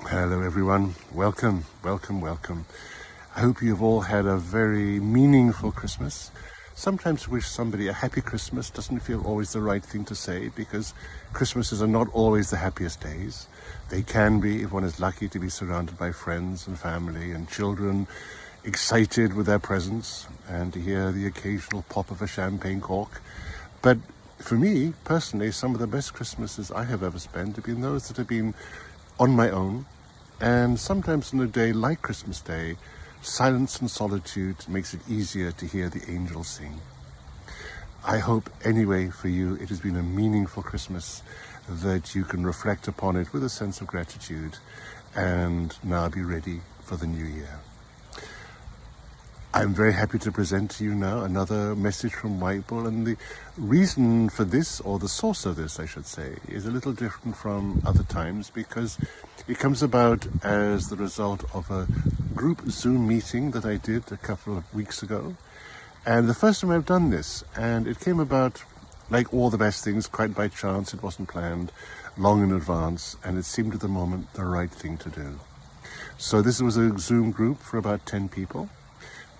Hello everyone, welcome. I hope you've all had a very meaningful Christmas. Sometimes wish somebody a happy Christmas doesn't feel always the right thing to say, because Christmases are not always the happiest days. They can be if one is lucky to be surrounded by friends and family and children excited with their presents and to hear the occasional pop of a champagne cork. But for me, personally, some of the best Christmases I have ever spent have been those that have been on my own, and sometimes on a day like Christmas Day, silence and solitude makes it easier to hear the angels sing. I hope anyway for you it has been a meaningful Christmas, that you can reflect upon it with a sense of gratitude and now be ready for the new year. I'm very happy to present to you now another message from White Bull, and the reason for this, or the source of this I should say, is a little different from other times, because it comes about as the result of a group Zoom meeting that I did a couple of weeks ago. And the first time I've done this, and it came about, like all the best things, quite by chance. It wasn't planned long in advance, and it seemed at the moment the right thing to do. So this was a Zoom group for about 10 people.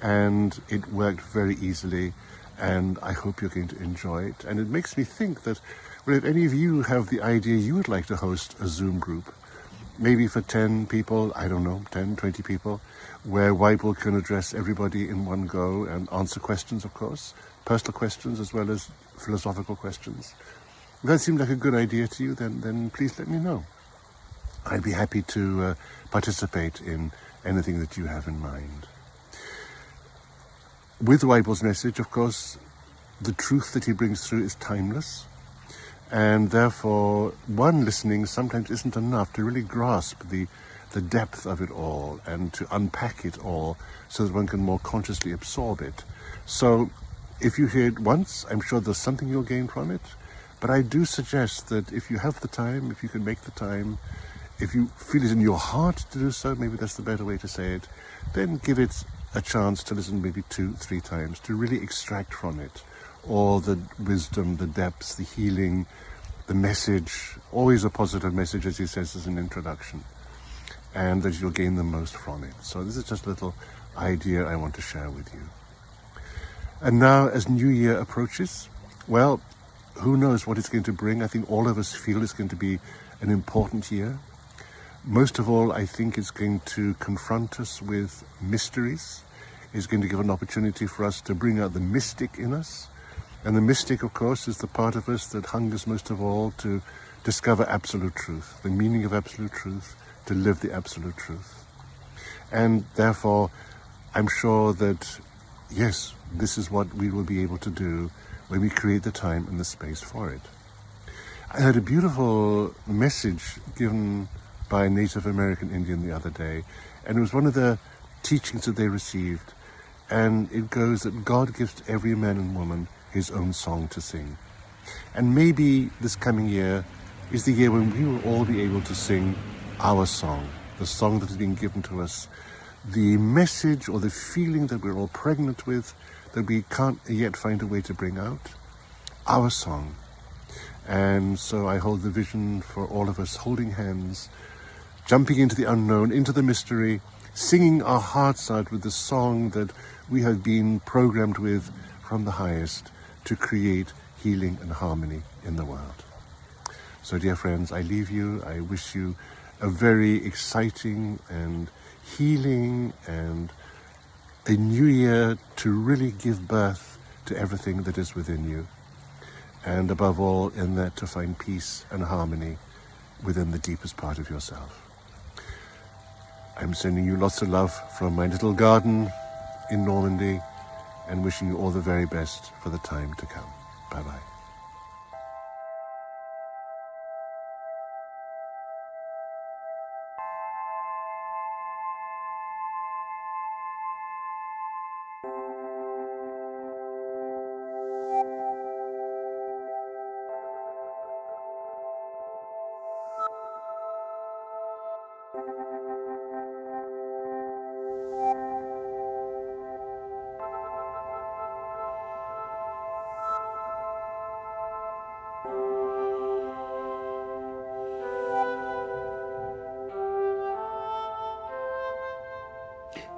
And it worked very easily, and I hope you're going to enjoy it. And it makes me think that, well, if any of you have the idea you would like to host a Zoom group, maybe for 10 people, I don't know, 10, 20 people, where Weibel can address everybody in one go and answer questions, of course, personal questions as well as philosophical questions. If that seemed like a good idea to you, then please let me know. I'd be happy to participate in anything that you have in mind. With Weibel's message, of course, the truth that he brings through is timeless, and therefore one listening sometimes isn't enough to really grasp the depth of it all and to unpack it all so that one can more consciously absorb it. So if you hear it once, I'm sure there's something you'll gain from it, but I do suggest that if you have the time, if you can make the time, if you feel it in your heart to do so, maybe that's the better way to say it, then give it a chance to listen maybe 2-3 times to really extract from it all the wisdom, the depths, the healing, the message, always a positive message, as he says, as an introduction, and that you'll gain the most from it. So this is just a little idea I want to share with you. And now, as New Year approaches, well, who knows what it's going to bring. I think all of us feel it's going to be an important year. Most of all, I think it's going to confront us with mysteries. It's going to give an opportunity for us to bring out the mystic in us. And the mystic, of course, is the part of us that hungers most of all to discover absolute truth, the meaning of absolute truth, to live the absolute truth. And therefore, I'm sure that, yes, this is what we will be able to do when we create the time and the space for it. I heard a beautiful message given by a Native American Indian the other day, and it was one of the teachings that they received, and it goes that God gives to every man and woman his own song to sing. And maybe this coming year is the year when we will all be able to sing our song, the song that has been given to us, the message or the feeling that we're all pregnant with, that we can't yet find a way to bring out, our song. And so I hold the vision for all of us holding hands, jumping into the unknown, into the mystery, singing our hearts out with the song that we have been programmed with from the highest to create healing and harmony in the world. So, dear friends, I leave you. I wish you a very exciting and healing and a new year to really give birth to everything that is within you. And above all, in that to find peace and harmony within the deepest part of yourself. I'm sending you lots of love from my little garden in Normandy and wishing you all the very best for the time to come. Bye-bye.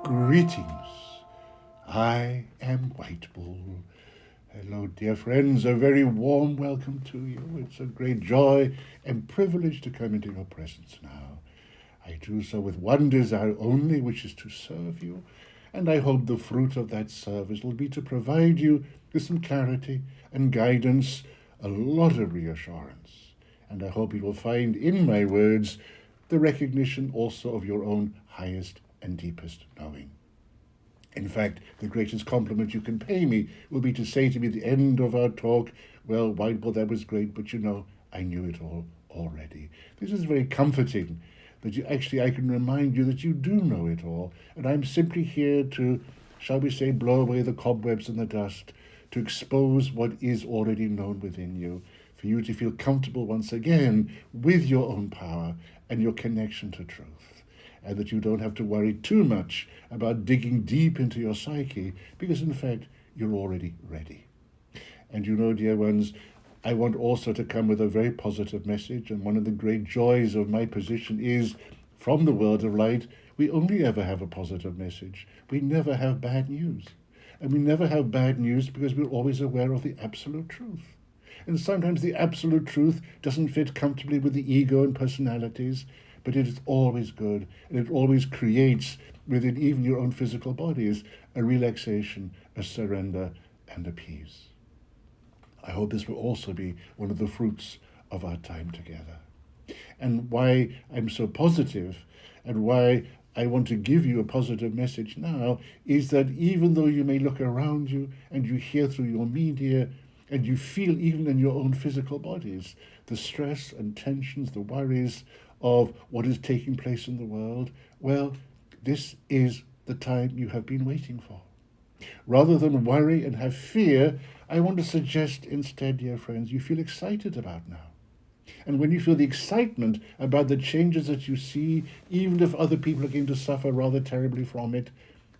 Greetings. I am White Bull. Hello, dear friends. A very warm welcome to you. It's a great joy and privilege to come into your presence now. I do so with one desire only, which is to serve you, and I hope the fruit of that service will be to provide you with some clarity and guidance, a lot of reassurance. And I hope you will find in my words the recognition also of your own highest and deepest knowing. In fact, the greatest compliment you can pay me will be to say to me at the end of our talk, well, White Bull, that was great, but you know, I knew it all already. This is very comforting, that I can remind you that you do know it all, and I'm simply here to, shall we say, blow away the cobwebs and the dust, to expose what is already known within you, for you to feel comfortable once again with your own power and your connection to truth. And that you don't have to worry too much about digging deep into your psyche, because in fact, you're already ready. And you know, dear ones, I want also to come with a very positive message, and one of the great joys of my position is, from the world of light, we only ever have a positive message. We never have bad news. And we never have bad news because we're always aware of the absolute truth. And sometimes the absolute truth doesn't fit comfortably with the ego and personalities, but it is always good, and it always creates within even your own physical bodies a relaxation, a surrender, and a peace. I hope this will also be one of the fruits of our time together. And why I'm so positive, and why I want to give you a positive message now, is that even though you may look around you and you hear through your media, and you feel even in your own physical bodies the stress and tensions, the worries of what is taking place in the world, well, this is the time you have been waiting for. Rather than worry and have fear, I want to suggest instead, dear friends, you feel excited about now. And when you feel the excitement about the changes that you see, even if other people are going to suffer rather terribly from it,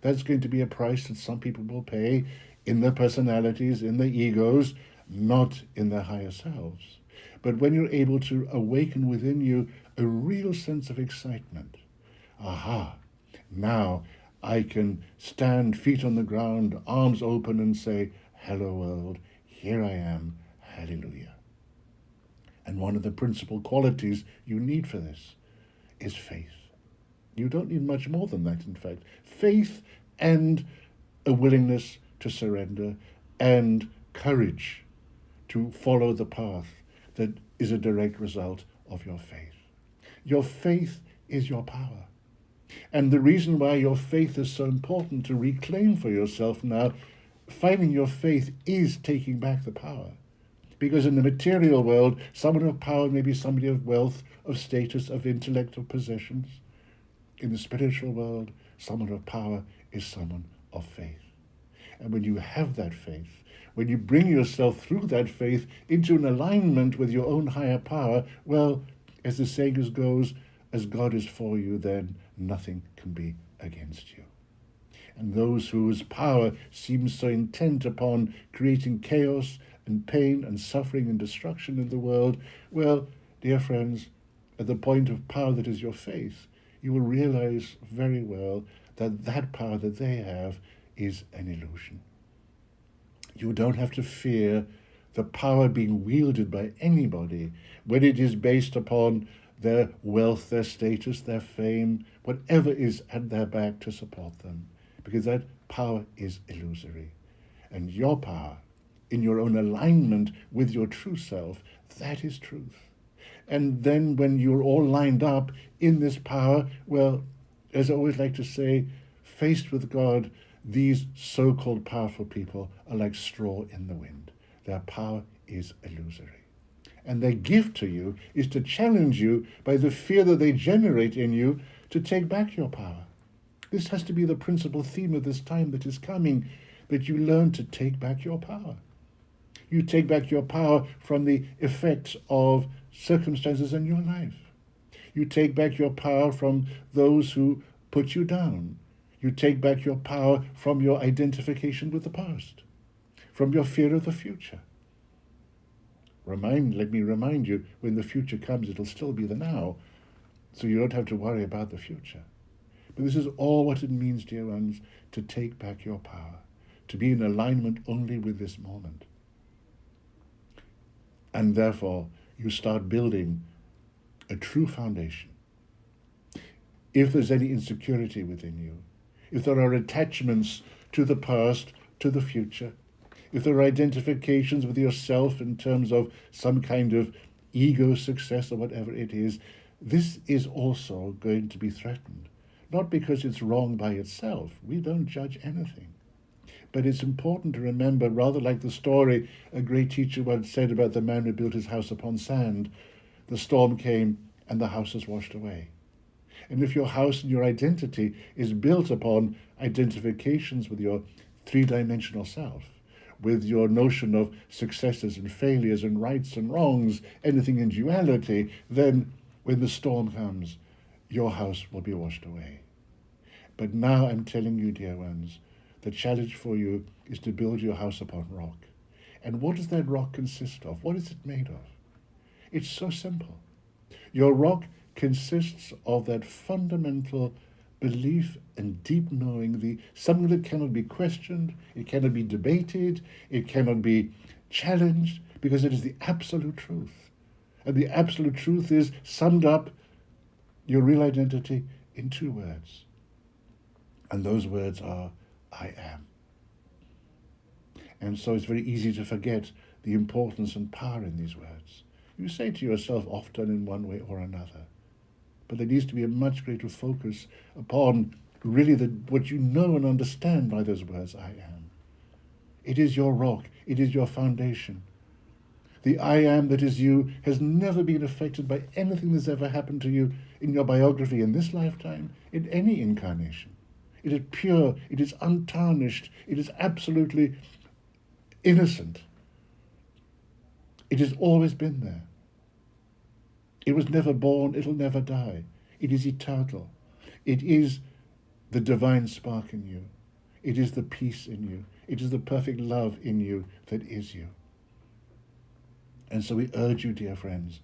that's going to be a price that some people will pay in their personalities, in their egos, not in their higher selves. But when you're able to awaken within you a real sense of excitement, aha, now I can stand feet on the ground, arms open, and say, hello world, here I am, hallelujah. And one of the principal qualities you need for this is faith. You don't need much more than that, in fact. Faith and a willingness to surrender and courage to follow the path that is a direct result of your faith. Your faith is your power. And the reason why your faith is so important to reclaim for yourself now, finding your faith is taking back the power. Because in the material world, someone of power may be somebody of wealth, of status, of intellect, of possessions. In the spiritual world, someone of power is someone of faith. And when you have that faith, when you bring yourself through that faith into an alignment with your own higher power, well, as the saying goes, as God is for you, then nothing can be against you. And those whose power seems so intent upon creating chaos and pain and suffering and destruction in the world, well, dear friends, at the point of power that is your faith, you will realize very well that that power that they have is an illusion. You don't have to fear the power being wielded by anybody when it is based upon their wealth, their status, their fame, whatever is at their back to support them, because that power is illusory. And your power, in your own alignment with your true self, that is truth. And then when you're all lined up in this power, well, as I always like to say, faced with God, these so-called powerful people are like straw in the wind. Their power is illusory. And their gift to you is to challenge you by the fear that they generate in you to take back your power. This has to be the principal theme of this time that is coming, that you learn to take back your power. You take back your power from the effects of circumstances in your life. You take back your power from those who put you down. You take back your power from your identification with the past, from your fear of the future. Let me remind you, when the future comes, it'll still be the now, so you don't have to worry about the future. But this is all what it means, dear ones, to take back your power, to be in alignment only with this moment. And therefore, you start building a true foundation. If there's any insecurity within you, if there are attachments to the past, to the future, if there are identifications with yourself in terms of some kind of ego success or whatever it is, this is also going to be threatened. Not because it's wrong by itself. We don't judge anything. But it's important to remember, rather like the story a great teacher once said about the man who built his house upon sand, the storm came and the house was washed away. And if your house and your identity is built upon identifications with your three-dimensional self, with your notion of successes and failures and rights and wrongs, anything in duality, then when the storm comes, your house will be washed away. But now I'm telling you, dear ones, the challenge for you is to build your house upon rock. And what does that rock consist of? What is it made of? It's so simple. Your rock consists of that fundamental belief and deep knowing, something that cannot be questioned, it cannot be debated, it cannot be challenged, because it is the absolute truth. And the absolute truth is summed up, your real identity, in two words. And those words are, I am. And so it's very easy to forget the importance and power in these words. You say to yourself often in one way or another, but there needs to be a much greater focus upon really what you know and understand by those words, I am. It is your rock. It is your foundation. The I am that is you has never been affected by anything that's ever happened to you in your biography in this lifetime, in any incarnation. It is pure. It is untarnished. It is absolutely innocent. It has always been there. It was never born, it'll never die. It is eternal. It is the divine spark in you. It is the peace in you. It is the perfect love in you that is you. And so we urge you, dear friends,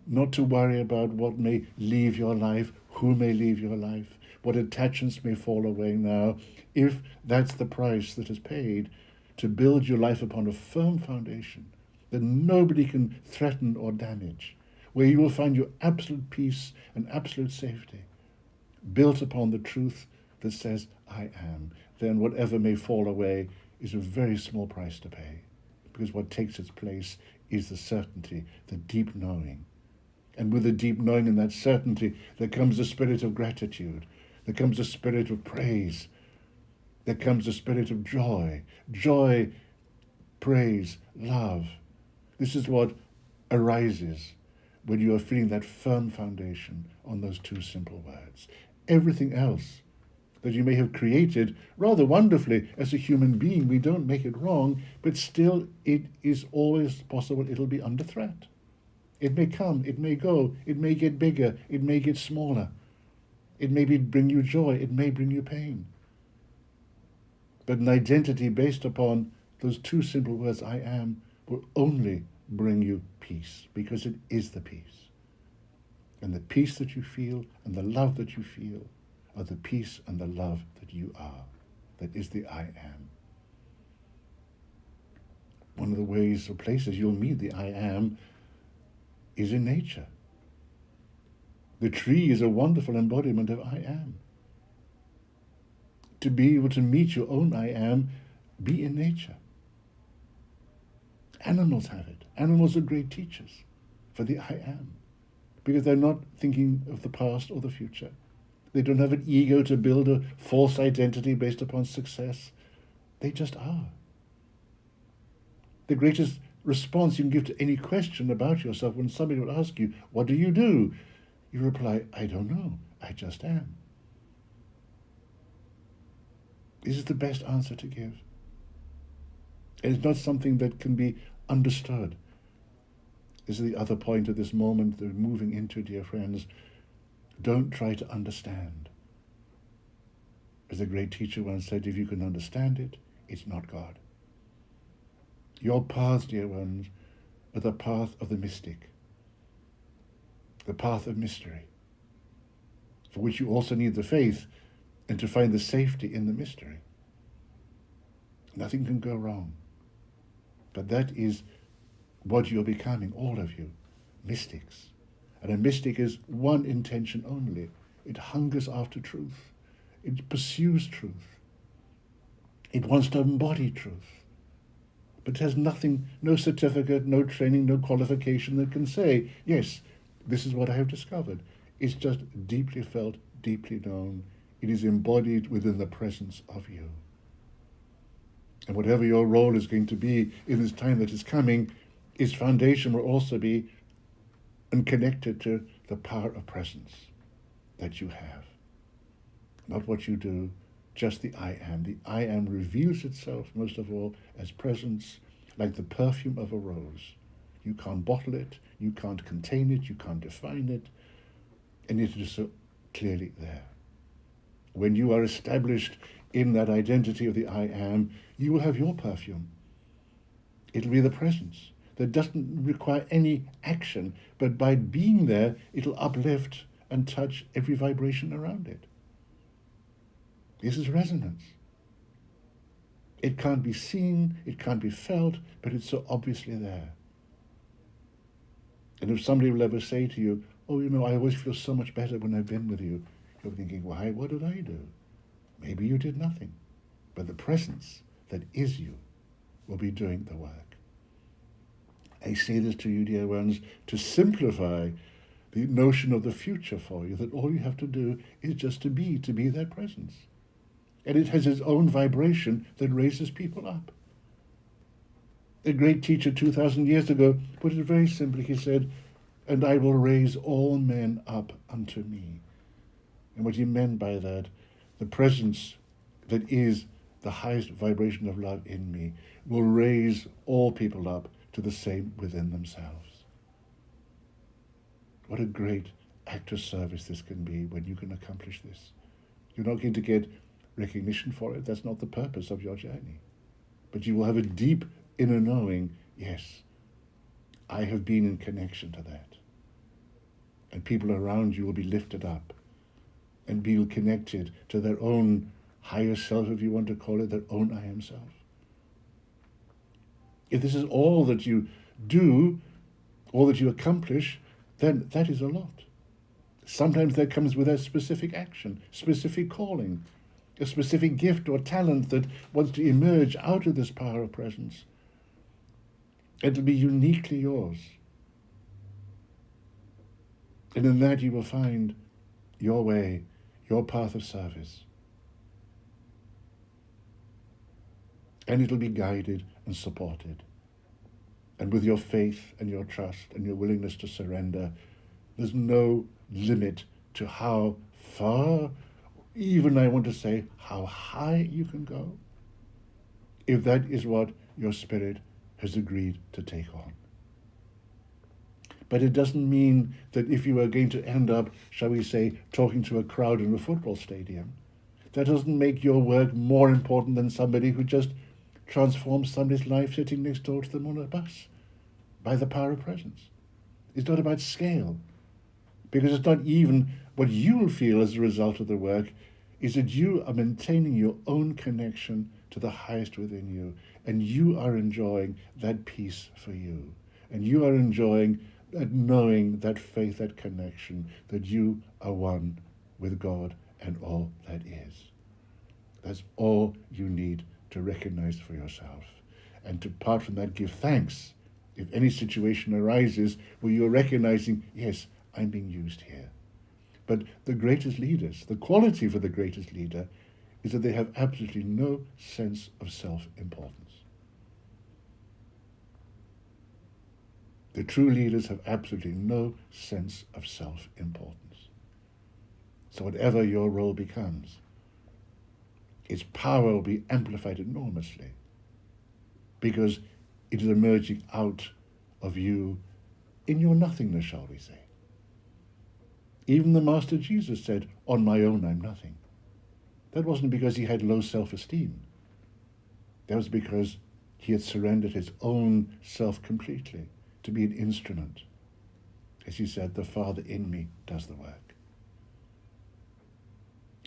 not to worry about what may leave your life, who may leave your life, what attachments may fall away now, if that's the price that is paid to build your life upon a firm foundation that nobody can threaten or damage, where you will find your absolute peace and absolute safety, built upon the truth that says, I am, then whatever may fall away is a very small price to pay, because what takes its place is the certainty, the deep knowing. And with the deep knowing and that certainty, there comes a spirit of gratitude, there comes a spirit of praise, there comes a spirit of joy, praise, love. This is what arises when you are feeling that firm foundation on those two simple words. Everything else that you may have created rather wonderfully as a human being, we don't make it wrong, but still it is always possible it'll be under threat. It may come, it may go, it may get bigger, it may get smaller. It may bring you joy, it may bring you pain. But an identity based upon those two simple words, I am, will only bring you peace, because it is the peace. And the peace that you feel and the love that you feel are the peace and the love that you are. That is the I am. One of the ways or places you'll meet the I am is in nature. The tree is a wonderful embodiment of I am. To be able to meet your own I am, be in nature. Animals have it. Animals are great teachers for the I am, because they're not thinking of the past or the future. They don't have an ego to build a false identity based upon success. They just are. The greatest response you can give to any question about yourself, when somebody would ask you, what do? You reply, I don't know, I just am. This is the best answer to give. And it's not something that can be understood. This is the other point of this moment that we're moving into, dear friends. Don't try to understand. As a great teacher once said, if you can understand it, it's not God. Your paths, dear ones, are the path of the mystic, the path of mystery. for which you also need the faith, and to find the safety in the mystery. Nothing can go wrong. But that is what you're becoming, all of you, mystics. And a mystic is one intention only. It hungers after truth. It pursues truth. It wants to embody truth. But it has nothing, no certificate, no training, no qualification that can say, yes, this is what I have discovered. It's just deeply felt, deeply known. It is embodied within the presence of you. And whatever your role is going to be in this time that is coming, its foundation will also be and connected to the power of presence that you have. Not what you do, just the I am. The I am reveals itself, most of all, as presence, like the perfume of a rose. You can't bottle it, you can't contain it, you can't define it, and it is so clearly there. When you are established in that identity of the I am, you will have your perfume. It'll be the presence that doesn't require any action, but by being there, it'll uplift and touch every vibration around it. This is resonance. It can't be seen, it can't be felt, but it's so obviously there. And if somebody will ever say to you, oh, I always feel so much better when I've been with you, you're thinking, why? What did I do? Maybe you did nothing. But the presence that is you will be doing the work. I say this to you, dear ones, to simplify the notion of the future for you, that all you have to do is just to be that presence. And it has its own vibration that raises people up. A great teacher 2,000 years ago put it very simply. He said, and I will raise all men up unto me. And what he meant by that, the presence that is the highest vibration of love in me will raise all people up to the same within themselves. What a great act of service this can be when you can accomplish this. You're not going to get recognition for it. That's not the purpose of your journey. But you will have a deep inner knowing, yes, I have been in connection to that. And people around you will be lifted up and be connected to their own higher self, if you want to call it, their own I am self. If this is all that you do, all that you accomplish, then that is a lot. Sometimes that comes with a specific action, specific calling, a specific gift or talent that wants to emerge out of this power of presence. It'll be uniquely yours. And in that you will find your way, your path of service. And it'll be guided and supported. And with your faith and your trust and your willingness to surrender, there's no limit to how far, even I want to say, how high you can go, if that is what your spirit has agreed to take on. But it doesn't mean that if you are going to end up, shall we say, talking to a crowd in a football stadium, that doesn't make your work more important than somebody who just transforms somebody's life sitting next door to them on a bus by the power of presence. It's not about scale, because it's not even what you will feel as a result of the work, is that you are maintaining your own connection to the highest within you, and you are enjoying that peace for you, and you are enjoying that knowing, that faith, that connection, that you are one with God and all that is. That's all you need to recognize for yourself. And to apart from that, give thanks if any situation arises where you're recognizing, yes, I'm being used here. But the greatest leaders, the quality for the greatest leader is that they have absolutely no sense of self-importance. The true leaders have absolutely no sense of self-importance. So whatever your role becomes, its power will be amplified enormously because it is emerging out of you in your nothingness, shall we say. Even the Master Jesus said, on my own I'm nothing. That wasn't because he had low self-esteem. That was because he had surrendered his own self completely to be an instrument. As he said, the Father in me does the work.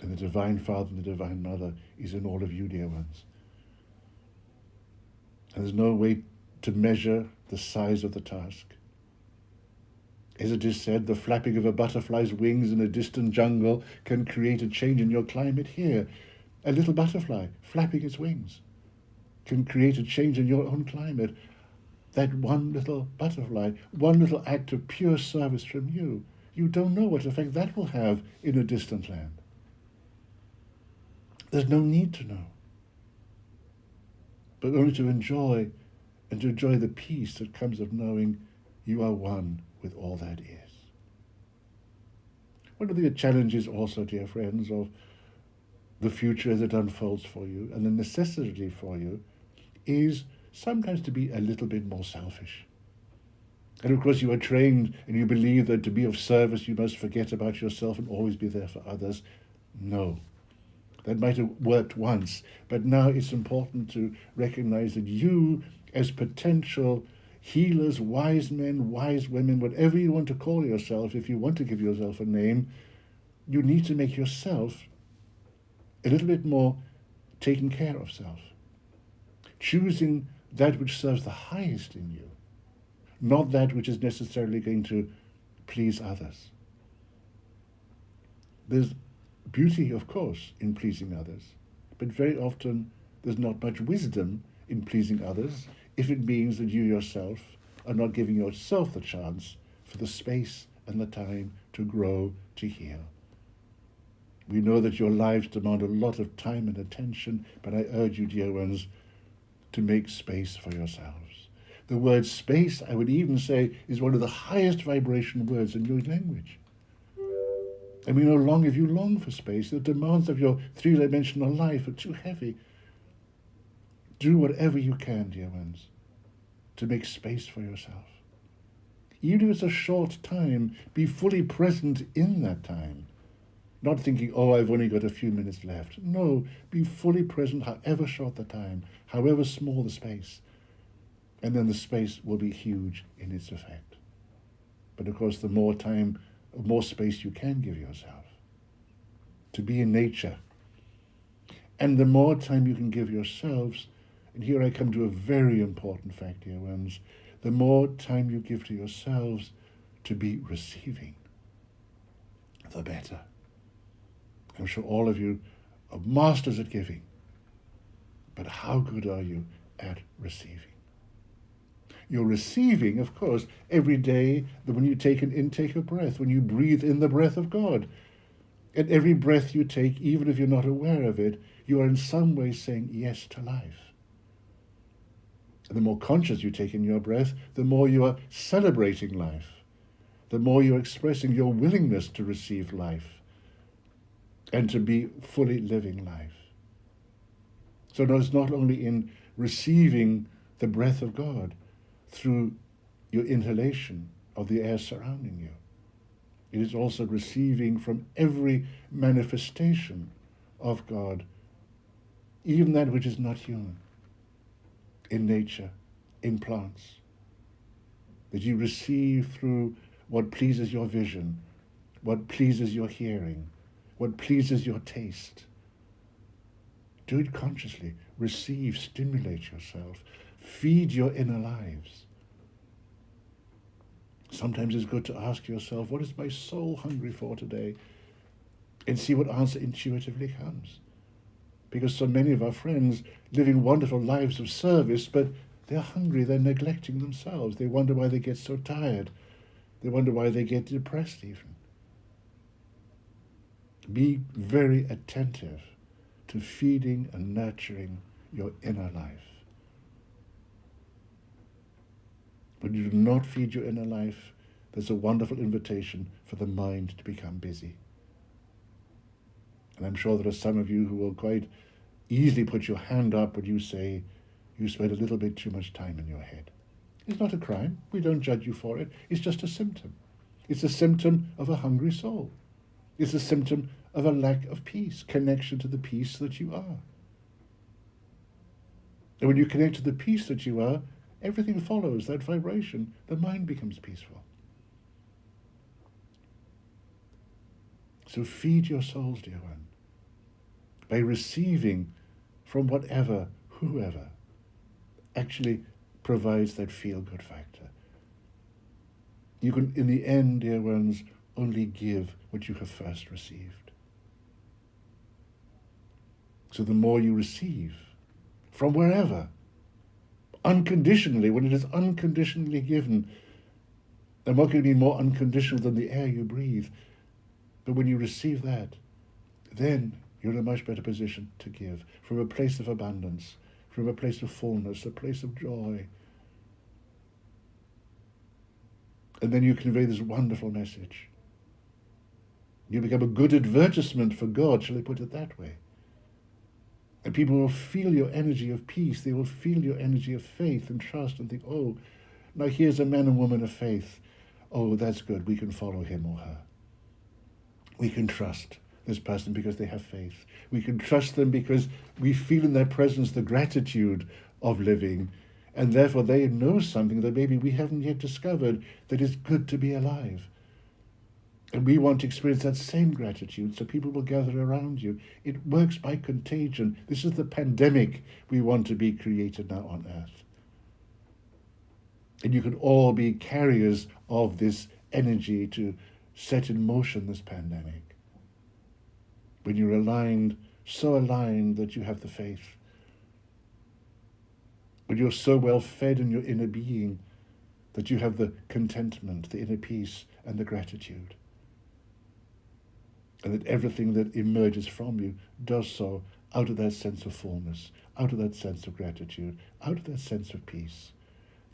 And the Divine Father and the Divine Mother is in all of you, dear ones. And there's no way to measure the size of the task. As it is said, the flapping of a butterfly's wings in a distant jungle can create a change in your climate here. A little butterfly flapping its wings can create a change in your own climate. That one little butterfly, one little act of pure service from you, you don't know what effect that will have in a distant land. There's no need to know, but only to enjoy, and to enjoy the peace that comes of knowing you are one with all that is. One of the challenges also, dear friends, of the future as it unfolds for you, and the necessity for you, is sometimes to be a little bit more selfish. And of course you are trained and you believe that to be of service you must forget about yourself and always be there for others. No. That might have worked once, but now it's important to recognize that you, as potential healers, wise men, wise women, whatever you want to call yourself, if you want to give yourself a name, you need to make yourself a little bit more taken care of self. Choosing that which serves the highest in you, not that which is necessarily going to please others. There's beauty, of course, in pleasing others, but very often there's not much wisdom in pleasing others if it means that you yourself are not giving yourself the chance for the space and the time to grow, to heal. We know that your lives demand a lot of time and attention, but I urge you, dear ones, to make space for yourselves. The word space, I would even say, is one of the highest vibration words in your language. And we no longer, if you long for space, the demands of your three-dimensional life are too heavy. Do whatever you can, dear ones, to make space for yourself. Even if it's a short time, be fully present in that time. Not thinking, oh, I've only got a few minutes left. No, be fully present, however short the time, however small the space. And then the space will be huge in its effect. But of course, the more time, more space you can give yourself to be in nature. And the more time you can give yourselves, and here I come to a very important fact, dear ones, the more time you give to yourselves to be receiving, the better. I'm sure all of you are masters at giving, but how good are you at receiving? You're receiving, of course, every day when you take an intake of breath, when you breathe in the breath of God. And every breath you take, even if you're not aware of it, you are in some way saying yes to life. And the more conscious you take in your breath, the more you are celebrating life, the more you're expressing your willingness to receive life and to be fully living life. So no, it's not only in receiving the breath of God through your inhalation of the air surrounding you. It is also receiving from every manifestation of God, even that which is not human, in nature, in plants, that you receive through what pleases your vision, what pleases your hearing, what pleases your taste. Do it consciously. Receive, stimulate yourself, feed your inner lives. Sometimes it's good to ask yourself, what is my soul hungry for today? And see what answer intuitively comes. Because so many of our friends living wonderful lives of service, but they're hungry, they're neglecting themselves. They wonder why they get so tired. They wonder why they get depressed even. Be very attentive to feeding and nurturing your inner life. When you do not feed your inner life, there's a wonderful invitation for the mind to become busy. And I'm sure there are some of you who will quite easily put your hand up when you say you spend a little bit too much time in your head. It's not a crime. We don't judge you for it. It's just a symptom. It's a symptom of a hungry soul. It's a symptom of a lack of peace, connection to the peace that you are. And when you connect to the peace that you are, everything follows that vibration. The mind becomes peaceful. So feed your souls, dear one. by receiving from whatever, whoever, actually provides that feel-good factor. You can, in the end, dear ones, only give what you have first received. So the more you receive, from wherever, unconditionally, when it is unconditionally given, and what can be more unconditional than the air you breathe? But when you receive that, then you're in a much better position to give from a place of abundance, from a place of fullness, a place of joy. And then you convey this wonderful message. You become a good advertisement for God, shall I put it that way? And people will feel your energy of peace. They will feel your energy of faith and trust and think, oh, now here's a man and woman of faith. Oh, that's good. We can follow him or her. We can trust this person because they have faith. We can trust them because we feel in their presence the gratitude of living, and therefore they know something that maybe we haven't yet discovered, that it's good to be alive. And we want to experience that same gratitude, so people will gather around you. It works by contagion. This is the pandemic we want to be created now on earth. And you can all be carriers of this energy to set in motion this pandemic. When you're aligned, so aligned that you have the faith. When you're so well fed in your inner being that you have the contentment, the inner peace, and the gratitude. And that everything that emerges from you does so out of that sense of fullness, out of that sense of gratitude, out of that sense of peace.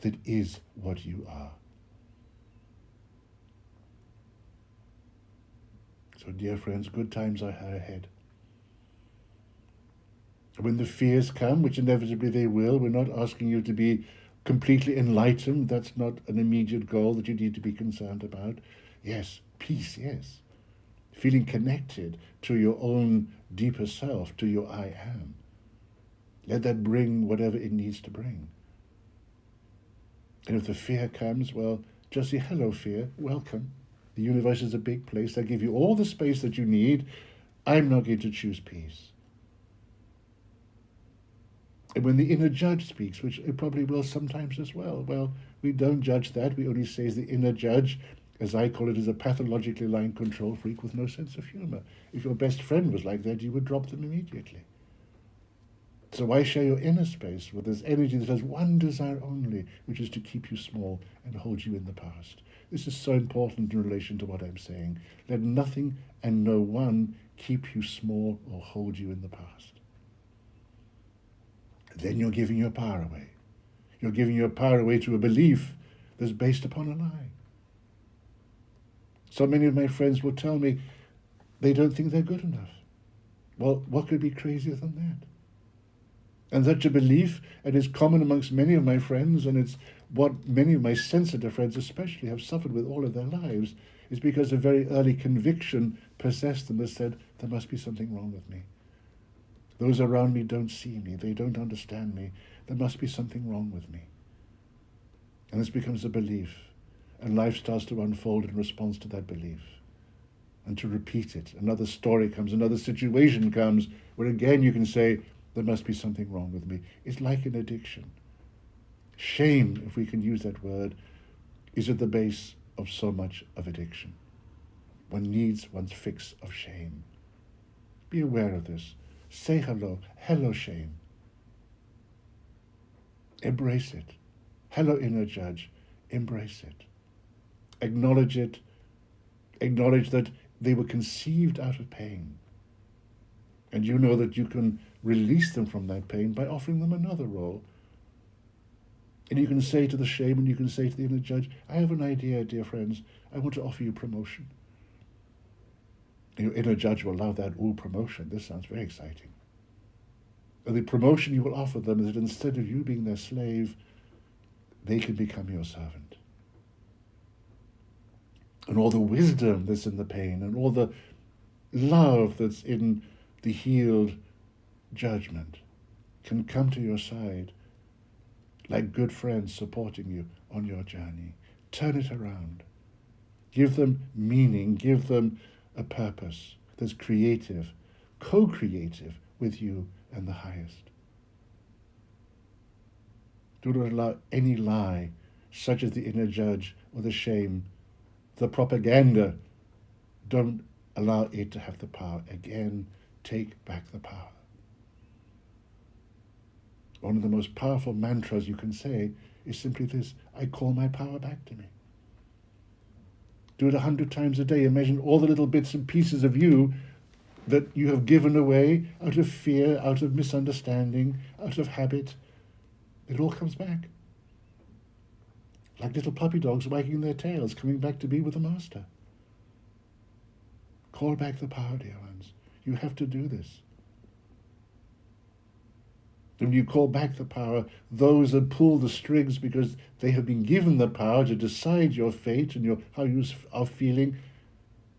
That is what you are. So, dear friends, good times are ahead. When the fears come, which inevitably they will, we're not asking you to be completely enlightened. That's not an immediate goal that you need to be concerned about. Yes, peace, yes. Feeling connected to your own deeper self, to your I am. Let that bring whatever it needs to bring. And if the fear comes, well, just say, hello, fear, welcome. The universe is a big place. I give you all the space that you need. I'm not going to choose peace. And when the inner judge speaks, which it probably will sometimes as well, we don't judge that. We only say the inner judge, as I call it, is a pathologically lying control freak with no sense of humor. If your best friend was like that, you would drop them immediately. So why share your inner space with this energy that has one desire only, which is to keep you small and hold you in the past? This is so important in relation to what I'm saying. Let nothing and no one keep you small or hold you in the past. Then you're giving your power away. You're giving your power away to a belief that's based upon a lie. So many of my friends will tell me they don't think they're good enough. Well, what could be crazier than that? And such a belief, and it's common amongst many of my friends, and it's what many of my sensitive friends especially have suffered with all of their lives, is because a very early conviction possessed them that said, there must be something wrong with me. Those around me don't see me, they don't understand me, there must be something wrong with me. And this becomes a belief, and life starts to unfold in response to that belief. And to repeat it, another story comes, another situation comes, where again you can say, there must be something wrong with me. It's like an addiction. Shame, if we can use that word, is at the base of so much of addiction. One needs one's fix of shame. Be aware of this. Say hello. Hello, shame. Embrace it. Hello, inner judge. Embrace it. Acknowledge it. Acknowledge that they were conceived out of pain. And you know that you can release them from that pain by offering them another role. And you can say to the shame, and you can say to the inner judge, I have an idea, dear friends. I want to offer you promotion. And your inner judge will allow that, ooh, promotion. This sounds very exciting. And the promotion you will offer them is that instead of you being their slave, they can become your servant. And all the wisdom that's in the pain, and all the love that's in the healed judgment can come to your side like good friends supporting you on your journey. Turn it around. Give them meaning. Give them a purpose that's creative, co-creative with you and the highest. Do not allow any lie, such as the inner judge or the shame, the propaganda. Don't allow it to have the power. Again, take back the power. One of the most powerful mantras you can say is simply this: I call my power back to me. Do it 100 times a day. Imagine all the little bits and pieces of you that you have given away out of fear, out of misunderstanding, out of habit. It all comes back. Like little puppy dogs wagging their tails, coming back to be with the master. Call back the power, dear ones. You have to do this. When you call back the power, those that pull the strings because they have been given the power to decide your fate and how you are feeling,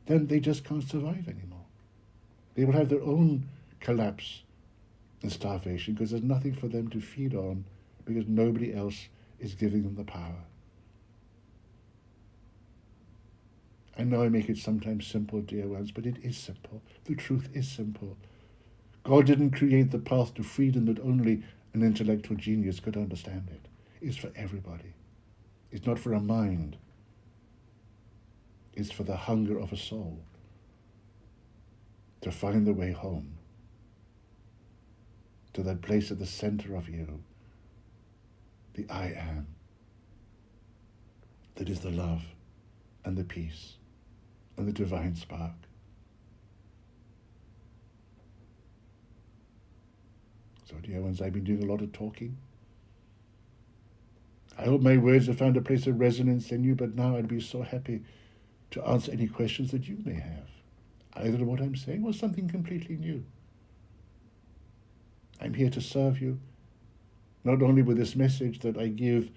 then they just can't survive anymore. They will have their own collapse and starvation because there's nothing for them to feed on because nobody else is giving them the power. I know I make it sometimes simple, dear ones, but it is simple. The truth is simple. God didn't create the path to freedom that only an intellectual genius could understand it. It's for everybody. It's not for a mind. It's for the hunger of a soul to find the way home to that place at the center of you, the I am, that is the love and the peace and the divine spark. So, dear ones, I've been doing a lot of talking. I hope my words have found a place of resonance in you, but now I'd be so happy to answer any questions that you may have, either of what I'm saying or something completely new. I'm here to serve you, not only with this message that I give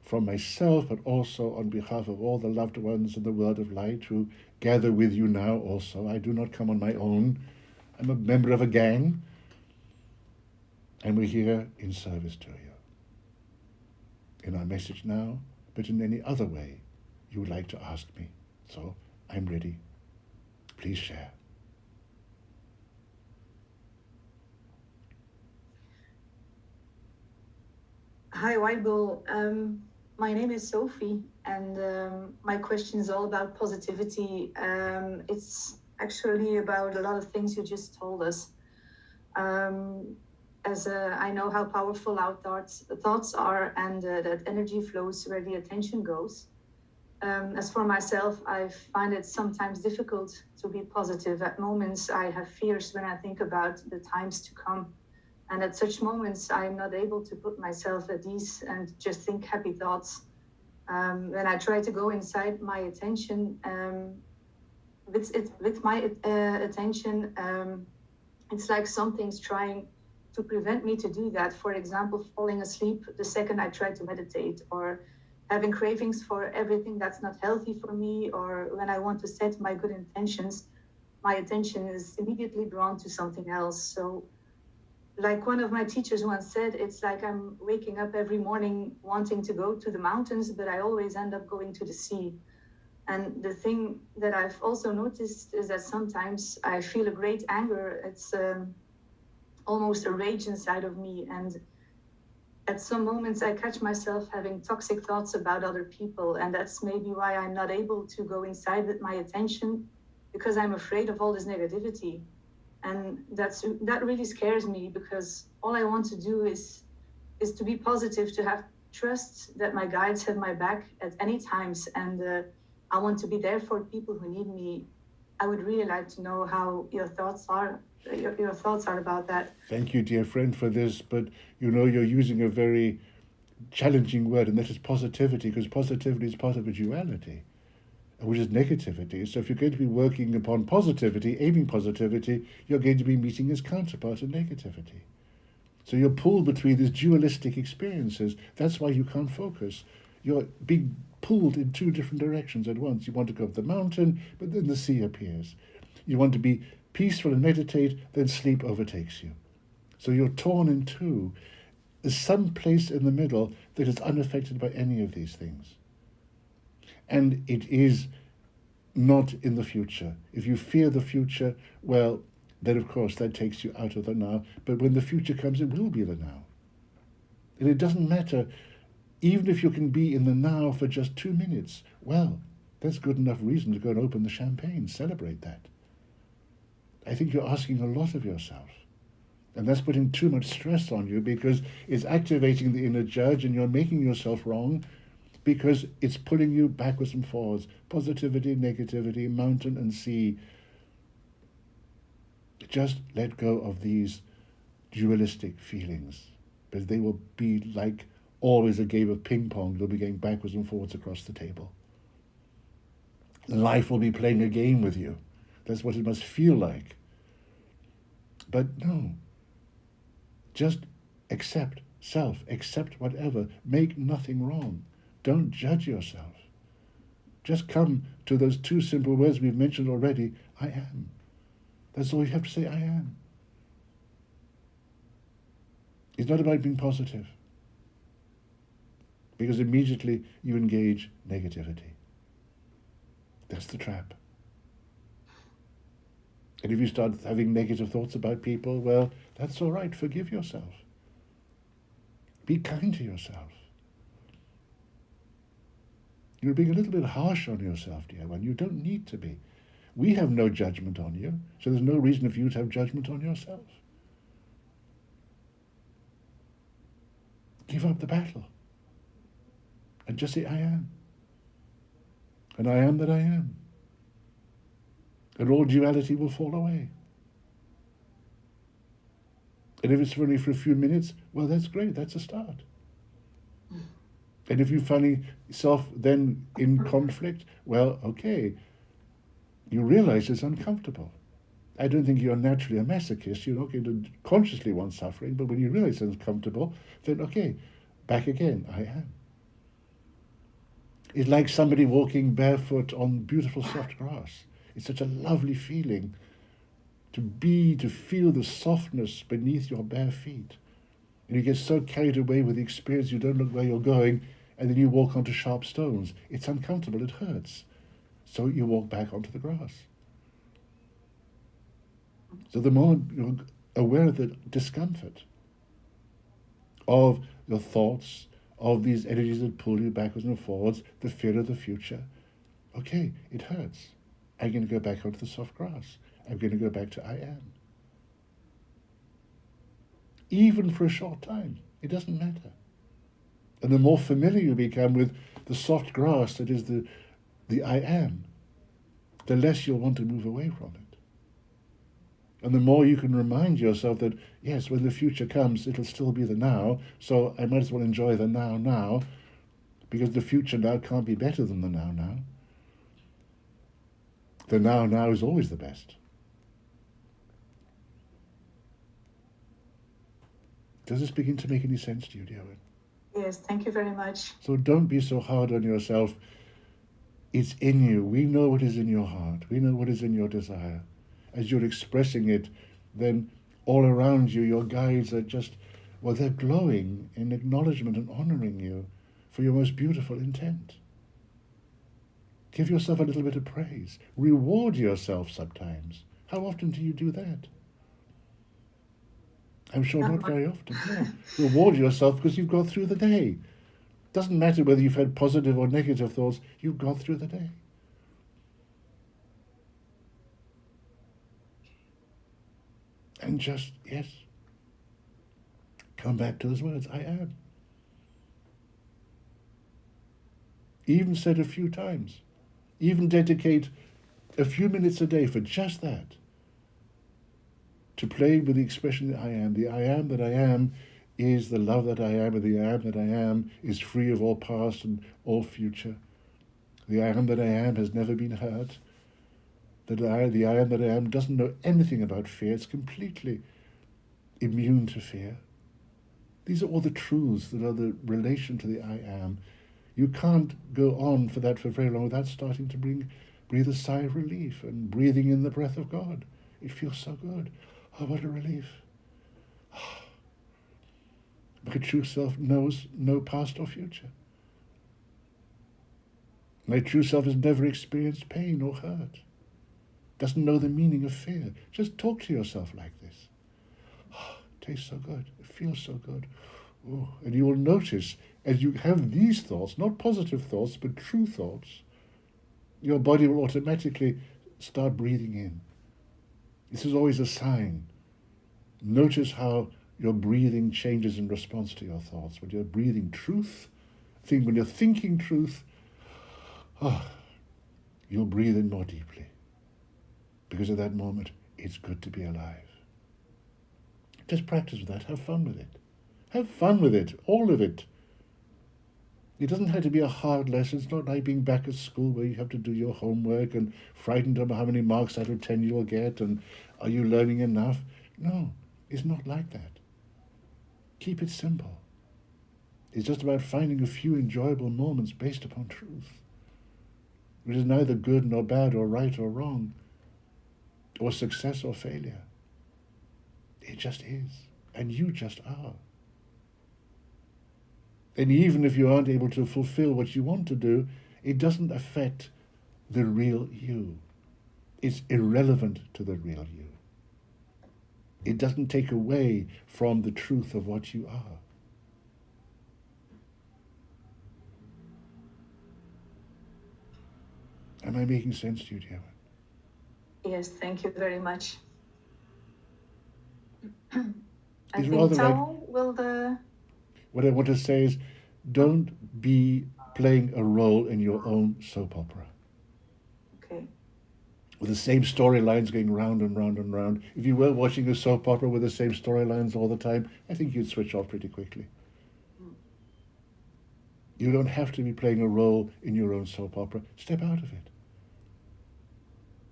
from myself, but also on behalf of all the loved ones in the world of light who gather with you now also. I do not come on my own. I'm a member of a gang, and we're here in service to you. In our message now, but in any other way you would like to ask me. So I'm ready. Please share. Hi, Weibel. My name is Sophie, and my question is all about positivity. It's actually about a lot of things you just told us. I know how powerful our thoughts are, and that energy flows where the attention goes. As for myself, I find it sometimes difficult to be positive. At moments, I have fears when I think about the times to come. And at such moments, I'm not able to put myself at ease and just think happy thoughts. When I try to go inside my attention, with my attention, it's like something's trying to prevent me to do that. For example, falling asleep the second I try to meditate, or having cravings for everything that's not healthy for me, or when I want to set my good intentions, my attention is immediately drawn to something else. So, like one of my teachers once said, it's like I'm waking up every morning wanting to go to the mountains, but I always end up going to the sea. And the thing that I've also noticed is that sometimes I feel a great anger. It's almost a rage inside of me. And at some moments I catch myself having toxic thoughts about other people. And that's maybe why I'm not able to go inside with my attention, because I'm afraid of all this negativity. And that really scares me, because all I want to do is to be positive, to have trust that my guides have my back at any times. And I want to be there for people who need me. I would really like to know how your thoughts are about that. Thank you, dear friend, for this, but you know you're using a very challenging word, and that is positivity, because positivity is part of a duality, which is negativity. So if you're going to be working upon positivity, aiming positivity, you're going to be meeting its counterpart in negativity. So you're pulled between these dualistic experiences. That's why you can't focus. You're being pulled in two different directions at once. You want to go up the mountain, but then the sea appears. You want to be peaceful and meditate, then sleep overtakes you. So you're torn in two. There's some place in the middle that is unaffected by any of these things. And it is not in the future. If you fear the future, well, then of course that takes you out of the now. But when the future comes, it will be the now. And it doesn't matter, even if you can be in the now for just 2 minutes, well, that's good enough reason to go and open the champagne, celebrate that. I think you're asking a lot of yourself. And that's putting too much stress on you, because it's activating the inner judge and you're making yourself wrong, because it's pulling you backwards and forwards. Positivity, negativity, mountain and sea. Just let go of these dualistic feelings, because they will be like always a game of ping pong. You'll be going backwards and forwards across the table. Life will be playing a game with you. That's what it must feel like. But no. Just accept self. Accept whatever. Make nothing wrong. Don't judge yourself. Just come to those 2 simple words we've mentioned already. I am. That's all you have to say, I am. It's not about being positive, because immediately you engage negativity. That's the trap. And if you start having negative thoughts about people, well, that's all right. Forgive yourself. Be kind to yourself. You're being a little bit harsh on yourself, dear one. You don't need to be. We have no judgment on you, so there's no reason for you to have judgment on yourself. Give up the battle. And just say, I am. And I am that I am. And all duality will fall away. And if it's only for a few minutes, well, that's great. That's a start. And if you find yourself then in conflict, well, okay. You realize it's uncomfortable. I don't think you're naturally a masochist. You're not going to consciously want suffering, but when you realize it's uncomfortable, then okay, back again, I am. It's like somebody walking barefoot on beautiful soft grass. It's such a lovely feeling to feel the softness beneath your bare feet. And you get so carried away with the experience, you don't look where you're going, and then you walk onto sharp stones. It's uncomfortable, it hurts. So you walk back onto the grass. So the moment you're aware of the discomfort of your thoughts, of these energies that pull you backwards and forwards, the fear of the future, okay, it hurts. I'm going to go back onto the soft grass. I'm going to go back to I am. Even for a short time, it doesn't matter. And the more familiar you become with the soft grass that is the I am, the less you'll want to move away from it. And the more you can remind yourself that, yes, when the future comes, it'll still be the now, so I might as well enjoy the now, because the future now can't be better than the now. The now is always the best. Does this begin to make any sense to you, dear one? Yes, thank you very much. So don't be so hard on yourself. It's in you. We know what is in your heart. We know what is in your desire. As you're expressing it, then all around you, your guides are just, well, they're glowing in acknowledgement and honoring you for your most beautiful intent. Give yourself a little bit of praise. Reward yourself sometimes. How often do you do that? I'm sure not very often. No. Reward yourself because you've got through the day. Doesn't matter whether you've had positive or negative thoughts, you've got through the day. And just, yes, come back to those words, I am. Even said a few times. Even dedicate a few minutes a day for just that. To play with the expression that I am. The I am that I am is the love that I am, and the I am that I am is free of all past and all future. The I am that I am has never been hurt. The I am that I am doesn't know anything about fear. It's completely immune to fear. These are all the truths that are the relation to the I am. You can't go on for that for very long without starting to breathe a sigh of relief and breathing in the breath of God. It feels so good. Oh, what a relief. My true self knows no past or future. My true self has never experienced pain or hurt. doesn't know the meaning of fear. Just talk to yourself like this. Oh, it tastes so good. It feels so good. Oh, and you will notice as you have these thoughts, not positive thoughts, but true thoughts, your body will automatically start breathing in. This is always a sign. Notice how your breathing changes in response to your thoughts. When you're breathing truth, when you're thinking truth, you'll breathe in more deeply. Because at that moment, it's good to be alive. Just practice with that. Have fun with it. Have fun with it. All of it. It doesn't have to be a hard lesson. It's not like being back at school where you have to do your homework and frightened about how many marks out of 10 you'll get and are you learning enough? No, it's not like that. Keep it simple. It's just about finding a few enjoyable moments based upon truth. It is neither good nor bad or right or wrong, or success or failure. It just is, and you just are. And even if you aren't able to fulfill what you want to do, it doesn't affect the real you. It's irrelevant to the real you. It doesn't take away from the truth of what you are. Am I making sense to you, dear one? Yes, thank you very much. I It's think rather Tao will the... What I want to say is, don't be playing a role in your own soap opera. Okay. With the same storylines going round and round and round. If you were watching a soap opera with the same storylines all the time, I think you'd switch off pretty quickly. You don't have to be playing a role in your own soap opera. Step out of it.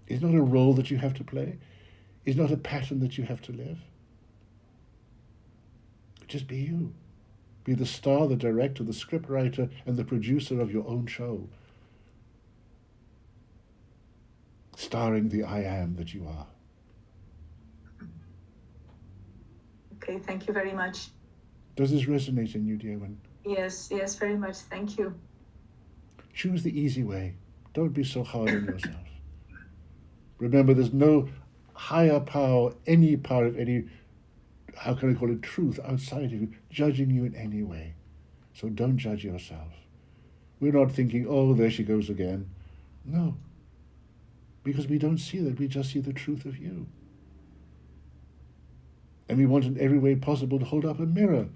It's not a role that you have to play. It's not a pattern that you have to live. Just be you. Be the star, the director, the scriptwriter, and the producer of your own show. Starring the I am that you are. Okay, thank you very much. Does this resonate in you, dear one? Yes, very much. Thank you. Choose the easy way. Don't be so hard on yourself. Remember, there's no higher power, any part of any, how can I call it, truth outside of you, judging you in any way. So don't judge yourself. We're not thinking, oh, there she goes again. No. Because we don't see that. We just see the truth of you. And we want in every way possible to hold up a mirror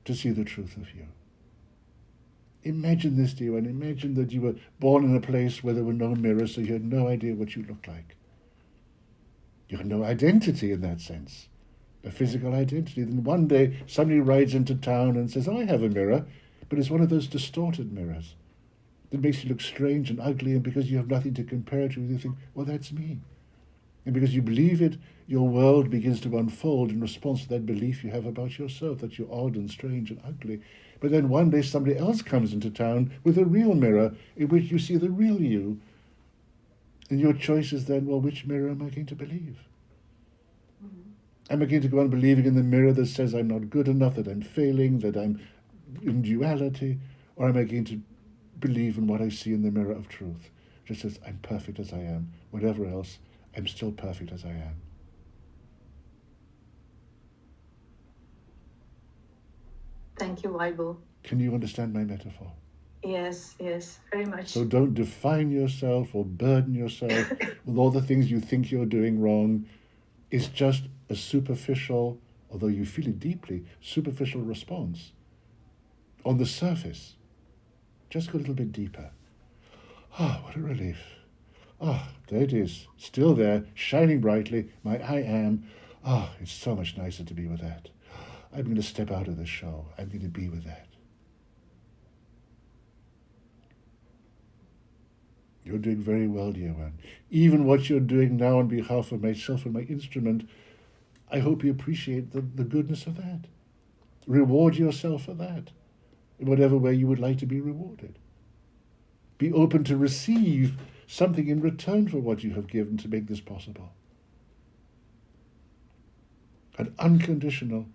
to see the truth of you. Imagine this, dear one. Imagine that you were born in a place where there were no mirrors, so you had no idea what you looked like. You had no identity in that sense, a physical identity. Then one day somebody rides into town and says, I have a mirror, but it's one of those distorted mirrors that makes you look strange and ugly, and because you have nothing to compare it to, you think, well, that's me. And because you believe it, your world begins to unfold in response to that belief you have about yourself, that you're odd and strange and ugly. But then one day somebody else comes into town with a real mirror in which you see the real you. And your choice is then, well, which mirror am I going to believe? Am I going to go on believing in the mirror that says I'm not good enough, that I'm failing, that I'm in duality? Or am I going to believe in what I see in the mirror of truth? Just says, I'm perfect as I am. Whatever else, I'm still perfect as I am. Thank you, Bible. Can you understand my metaphor? Yes, very much. So don't define yourself or burden yourself with all the things you think you're doing wrong. It's just a superficial, although you feel it deeply, superficial response. On the surface, just go a little bit deeper. What a relief. There it is, still there, shining brightly, my I am. It's so much nicer to be with that. I'm going to step out of this show. I'm going to be with that. You're doing very well, dear one. Even what you're doing now on behalf of myself and my instrument, I hope you appreciate the goodness of that. Reward yourself for that, in whatever way you would like to be rewarded. Be open to receive something in return for what you have given to make this possible. An unconditional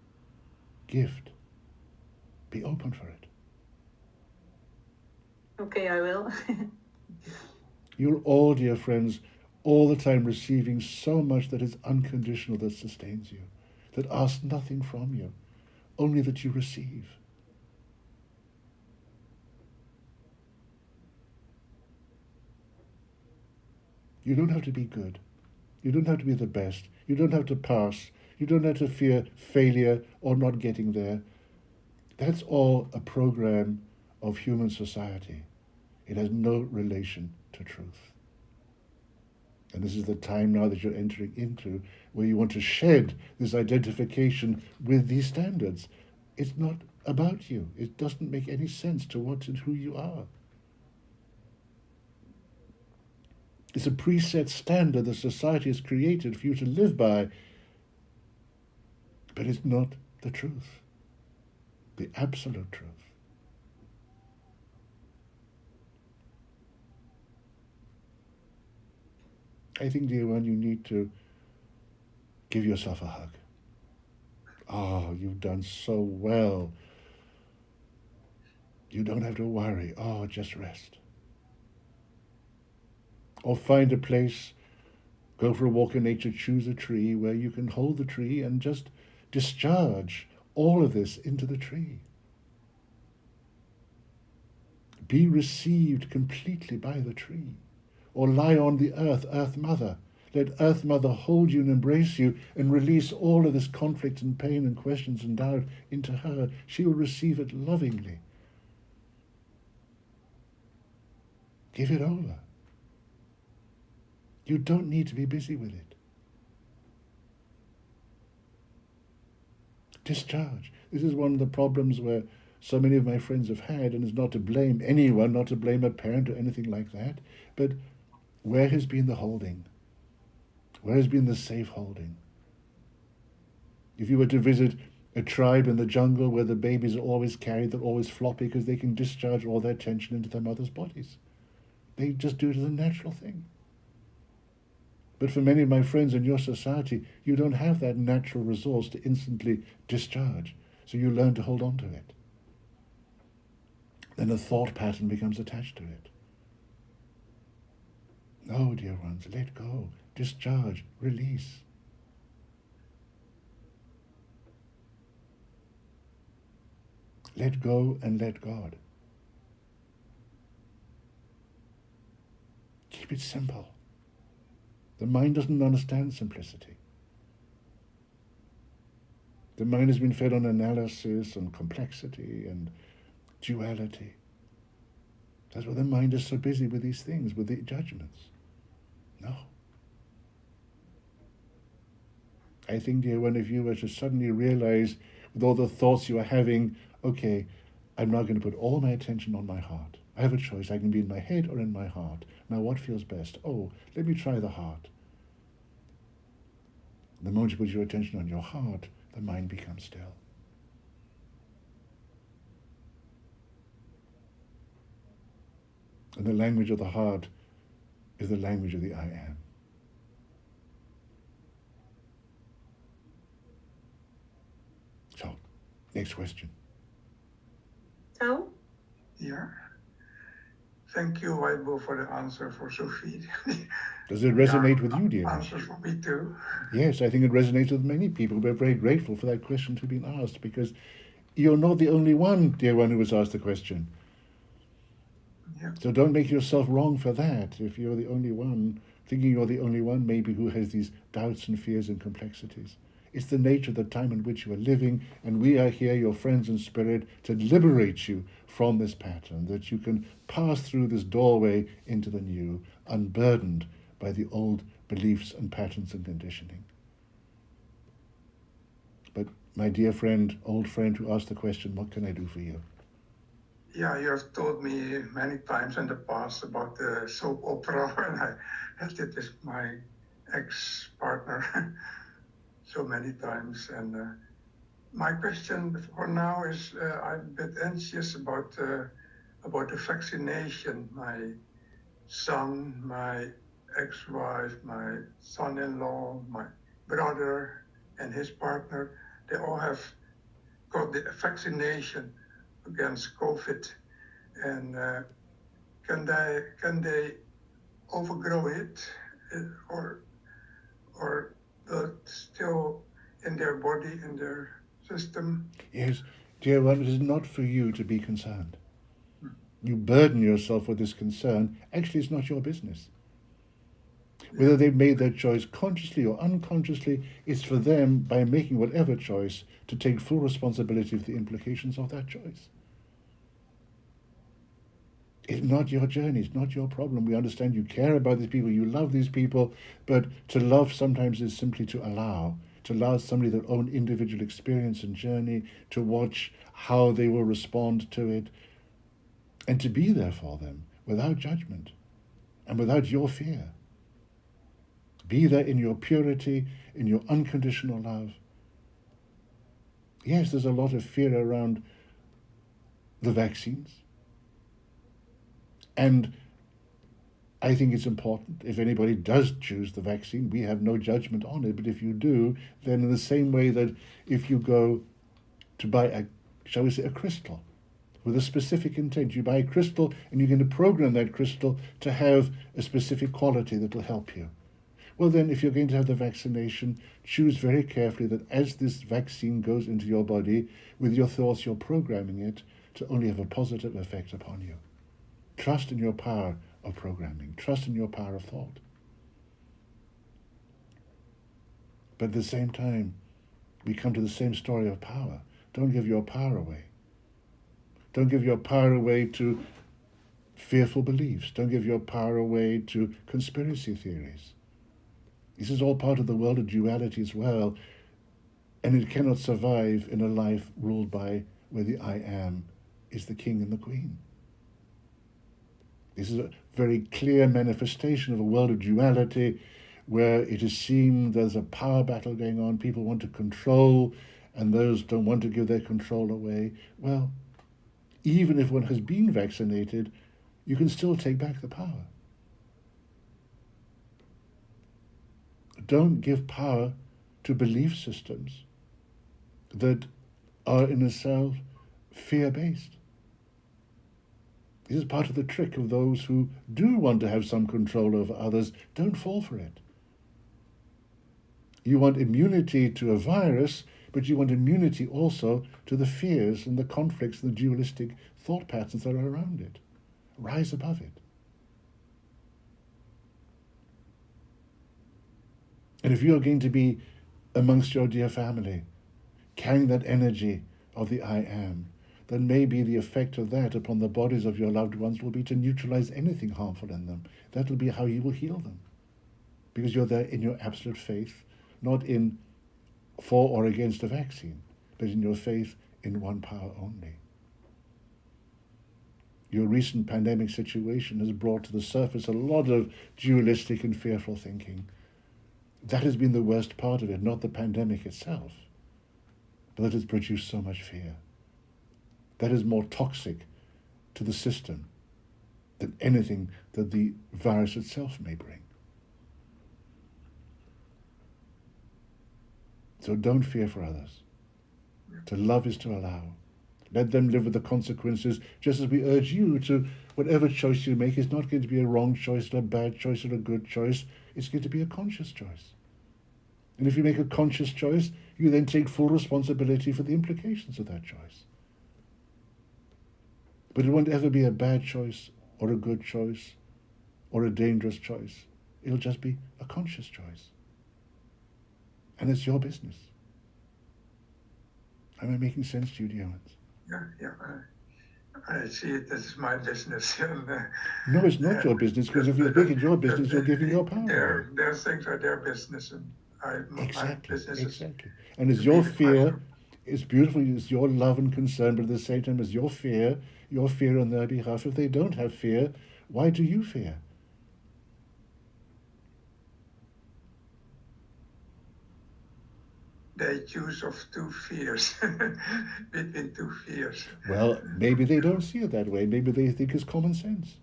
gift. Be open for it. Okay, I will. You're all, dear friends, all the time receiving so much that is unconditional, that sustains you, that asks nothing from you, only that you receive. You don't have to be good. You don't have to be the best. You don't have to pass. You don't have to fear failure or not getting there. That's all a program of human society. It has no relation to truth. And this is the time now that you're entering into where you want to shed this identification with these standards. It's not about you. It doesn't make any sense to what and who you are. It's a preset standard that society has created for you to live by, but it's not the truth, the absolute truth. I think, dear one, you need to give yourself a hug. Oh, you've done so well. You don't have to worry. Oh, just rest. Or find a place, go for a walk in nature, choose a tree where you can hold the tree and just discharge all of this into the tree. Be received completely by the tree. Or lie on the earth, Earth Mother. Let Earth Mother hold you and embrace you and release all of this conflict and pain and questions and doubt into her. She will receive it lovingly. Give it over. You don't need to be busy with it. Discharge. This is one of the problems where so many of my friends have had, and it's not to blame anyone, not to blame a parent or anything like that, but where has been the holding? Where has been the safe holding? If you were to visit a tribe in the jungle where the babies are always carried, they're always floppy because they can discharge all their tension into their mother's bodies. They just do it as a natural thing. But for many of my friends in your society, you don't have that natural resource to instantly discharge. So you learn to hold on to it. Then a thought pattern becomes attached to it. No, dear ones, let go, discharge, release. Let go and let God. Keep it simple. The mind doesn't understand simplicity. The mind has been fed on analysis and complexity and duality. That's why the mind is so busy with these things, with the judgments. No. I think, dear one, if you were to suddenly realize with all the thoughts you are having, okay, I'm now going to put all my attention on my heart. I have a choice. I can be in my head or in my heart. Now what feels best? Oh, let me try the heart. The moment you put your attention on your heart, the mind becomes still. And the language of the heart is the language of the I am. So, next question. So? Yeah. Thank you, Whitebo, for the answer for Sophie. Does it resonate with you, dear? Answers for me too. Yes, I think it resonates with many people. We're very grateful for that question to be asked, because you're not the only one, dear one, who was asked the question. Yeah. So don't make yourself wrong for that. If you're the only one, thinking you're the only one maybe who has these doubts and fears and complexities. It's the nature of the time in which you are living, and we are here, your friends in spirit, to liberate you from this pattern, that you can pass through this doorway into the new, unburdened by the old beliefs and patterns and conditioning. But my dear friend, old friend who asked the question, what can I do for you? Yeah, you have told me many times in the past about the soap opera, and I had it with my ex-partner so many times. And my question for now is, I'm a bit anxious about the vaccination. My son, my ex-wife, my son-in-law, my brother, and his partner, they all have got the vaccination against COVID, and can they overgrow it or still in their body, in their system. Yes, dear one, it is not for you to be concerned. You burden yourself with this concern. Actually, it's not your business. Whether they've made that choice consciously or unconsciously, it's for them, by making whatever choice, to take full responsibility for the implications of that choice. It's not your journey, it's not your problem. We understand you care about these people, you love these people, but to love sometimes is simply to allow somebody their own individual experience and journey, to watch how they will respond to it, and to be there for them without judgment and without your fear. Be there in your purity, in your unconditional love. Yes, there's a lot of fear around the vaccines. And I think it's important, if anybody does choose the vaccine, we have no judgment on it, but if you do, then in the same way that if you go to buy a crystal with a specific intent, you buy a crystal and you're going to program that crystal to have a specific quality that will help you. Well then, if you're going to have the vaccination, choose very carefully that as this vaccine goes into your body, with your thoughts you're programming it to only have a positive effect upon you. Trust in your power of programming. Trust in your power of thought. But at the same time, we come to the same story of power. Don't give your power away. Don't give your power away to fearful beliefs. Don't give your power away to conspiracy theories. This is all part of the world of duality as well, and it cannot survive in a life ruled by where the I am is the king and the queen. This is a very clear manifestation of a world of duality where it is seen there's a power battle going on, people want to control, and those don't want to give their control away. Well, even if one has been vaccinated, you can still take back the power. Don't give power to belief systems that are in itself fear-based. This is part of the trick of those who do want to have some control over others. Don't fall for it. You want immunity to a virus, but you want immunity also to the fears and the conflicts and the dualistic thought patterns that are around it. Rise above it. And if you're going to be amongst your dear family, carrying that energy of the I am, then maybe the effect of that upon the bodies of your loved ones will be to neutralize anything harmful in them. That will be how you will heal them. Because you're there in your absolute faith, not in for or against a vaccine, but in your faith in one power only. Your recent pandemic situation has brought to the surface a lot of dualistic and fearful thinking. That has been the worst part of it, not the pandemic itself, but that has produced so much fear. That is more toxic to the system than anything that the virus itself may bring. So don't fear for others. To love is to allow. Let them live with the consequences, just as we urge you to, whatever choice you make is not going to be a wrong choice or a bad choice or a good choice. It's going to be a conscious choice. And if you make a conscious choice, you then take full responsibility for the implications of that choice. But it won't ever be a bad choice or a good choice or a dangerous choice. It'll just be a conscious choice. And it's your business. Am I making sense to you, dear ones? Yeah. I see it as my business. No, it's not your business, because if you make it your business, you're giving your power. Their things are their business, and my business is... Exactly. And it's your fear, it's beautiful, it's your love and concern, but at the same time, it's your fear on their behalf. If they don't have fear, why do you fear? They choose of two fears, between two fears. Well, maybe they don't see it that way. Maybe they think it's common sense.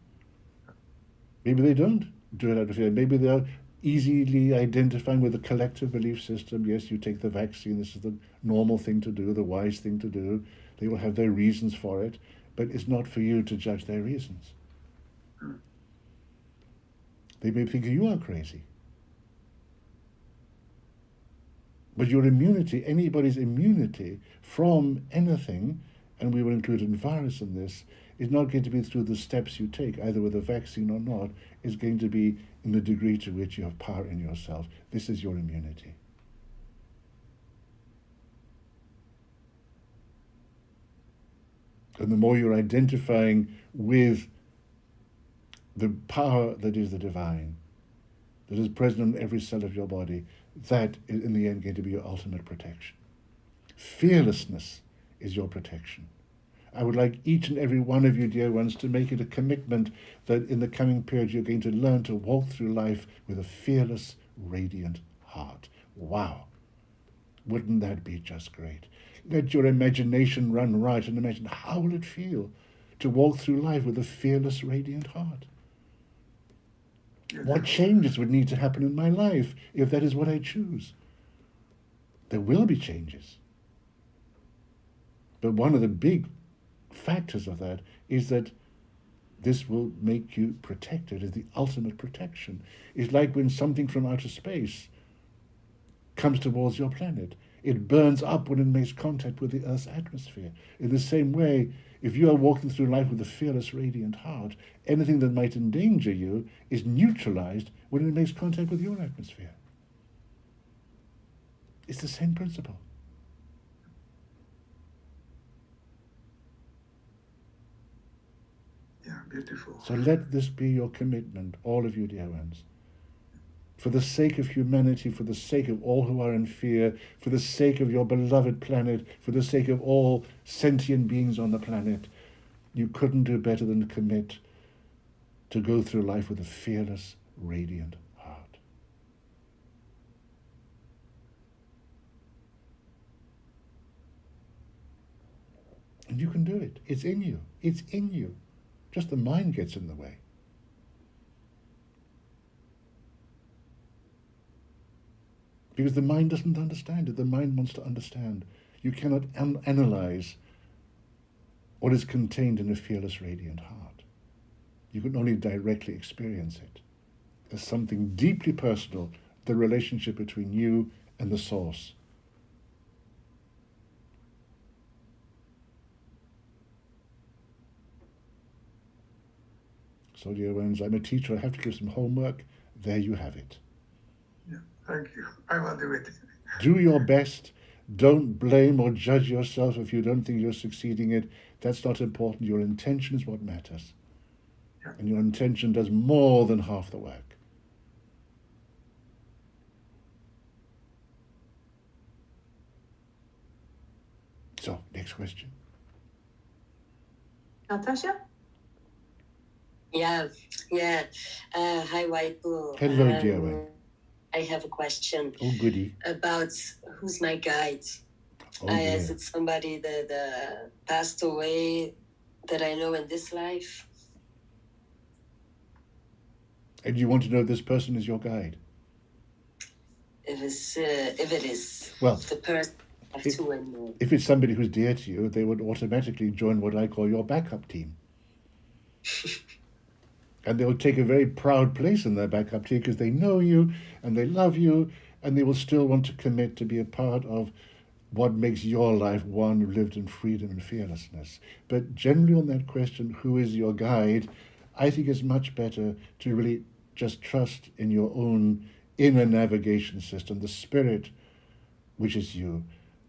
Maybe they don't do it out of fear. Maybe they're easily identifying with the collective belief system. Yes, you take the vaccine. This is the normal thing to do, the wise thing to do. They will have their reasons for it, but it's not for you to judge their reasons. They may think you are crazy. But your immunity, anybody's immunity from anything, and we will include a virus in this, is not going to be through the steps you take, either with a vaccine or not. Is going to be in the degree to which you have power in yourself. This is your immunity. And the more you're identifying with the power that is the divine, that is present in every cell of your body, that is in the end going to be your ultimate protection. Fearlessness is your protection. I would like each and every one of you, dear ones, to make it a commitment that in the coming period you're going to learn to walk through life with a fearless, radiant heart. Wow! Wouldn't that be just great? Let your imagination run riot and imagine how will it feel to walk through life with a fearless, radiant heart. What changes would need to happen in my life if that is what I choose? There will be changes. But one of the big factors of that is that this will make you protected. It's the ultimate protection. It's like when something from outer space comes towards your planet. It burns up when it makes contact with the Earth's atmosphere. In the same way, if you are walking through life with a fearless, radiant heart, anything that might endanger you is neutralized when it makes contact with your atmosphere. It's the same principle. Yeah, beautiful. So let this be your commitment, all of you dear ones. For the sake of humanity, for the sake of all who are in fear, for the sake of your beloved planet, for the sake of all sentient beings on the planet, you couldn't do better than commit to go through life with a fearless, radiant heart. And you can do it. It's in you. It's in you. Just the mind gets in the way. Because the mind doesn't understand it. The mind wants to understand. You cannot analyze what is contained in a fearless, radiant heart. You can only directly experience it as something deeply personal, the relationship between you and the source. So, dear ones, I'm a teacher. I have to give some homework. There you have it. Yeah, thank you. I will do it. Do your best. Don't blame or judge yourself if you don't think you're succeeding it. That's not important. Your intention is what matters. Yeah. And your intention does more than half the work. So, next question. Natasha? Yeah. Hi, White Bull. Hello, dear one. I have a question. Oh, goody. About who's my guide. Oh, dear. Is it somebody that passed away that I know in this life? And you want to know if this person is your guide? If it is, Well, the person I have to know. If it's somebody who's dear to you, they would automatically join what I call your backup team. And they will take a very proud place in their backup team because they know you and they love you, and they will still want to commit to be a part of what makes your life one lived in freedom and fearlessness. But generally on that question, who is your guide, I think it's much better to really just trust in your own inner navigation system, the spirit which is you,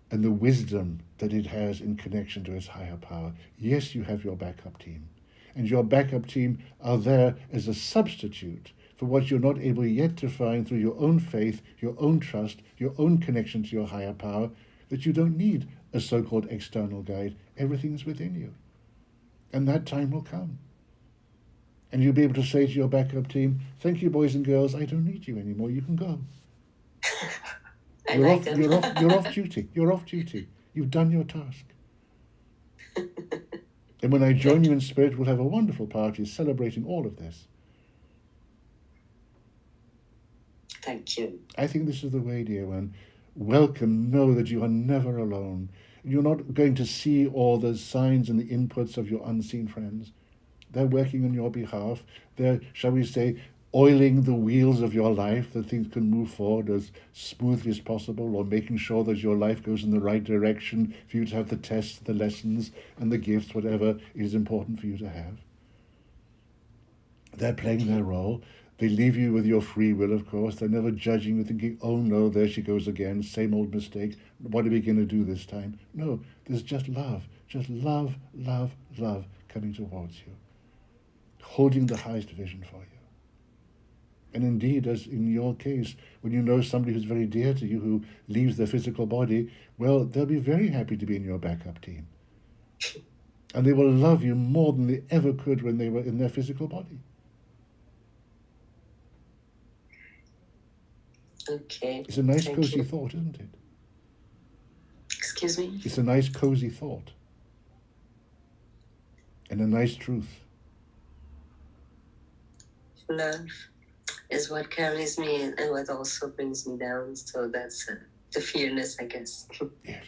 and the wisdom that it has in connection to its higher power. Yes, you have your backup team. And your backup team are there as a substitute for what you're not able yet to find through your own faith, your own trust, your own connection to your higher power, that you don't need a so-called external guide. Everything is within you. And that time will come. And you'll be able to say to your backup team, thank you, boys and girls, I don't need you anymore, you can go. You're off duty. You're off duty. You've done your task. And when I join you in spirit, we'll have a wonderful party celebrating all of this. Thank you. I think this is the way, dear one. Welcome, know that you are never alone. You're not going to see all the signs and the inputs of your unseen friends. They're working on your behalf. They're, shall we say, oiling the wheels of your life, that things can move forward as smoothly as possible, or making sure that your life goes in the right direction for you to have the tests, the lessons, and the gifts, whatever is important for you to have. They're playing their role. They leave you with your free will, of course. They're never judging you, thinking, oh no, there she goes again, same old mistake. What are we going to do this time? No, there's just love, love coming towards you, holding the highest vision for you. And indeed, as in your case, when you know somebody who's very dear to you who leaves their physical body, well, they'll be very happy to be in your backup team. And they will love you more than they ever could when they were in their physical body. Okay. It's a nice, Thank cozy you. thought, isn't it? Excuse me? It's a nice, cozy thought. And a nice truth. Love is what carries me and what also brings me down. So that's the fearness, I guess. Yes.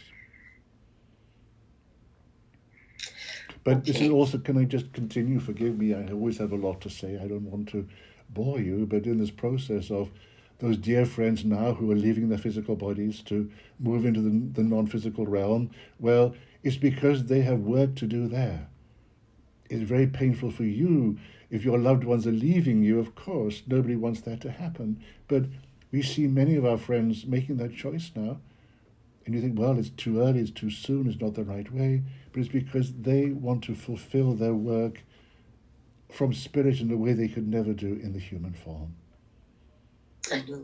But this is also, can I just continue? Forgive me, I always have a lot to say. I don't want to bore you, but in this process of those dear friends now who are leaving their physical bodies to move into the non-physical realm, well, it's because they have work to do there. It's very painful for you if your loved ones are leaving you, of course. Nobody wants that to happen. But we see many of our friends making that choice now. And you think, well, it's too early, it's too soon, it's not the right way. But it's because they want to fulfill their work from spirit in a way they could never do in the human form. I know.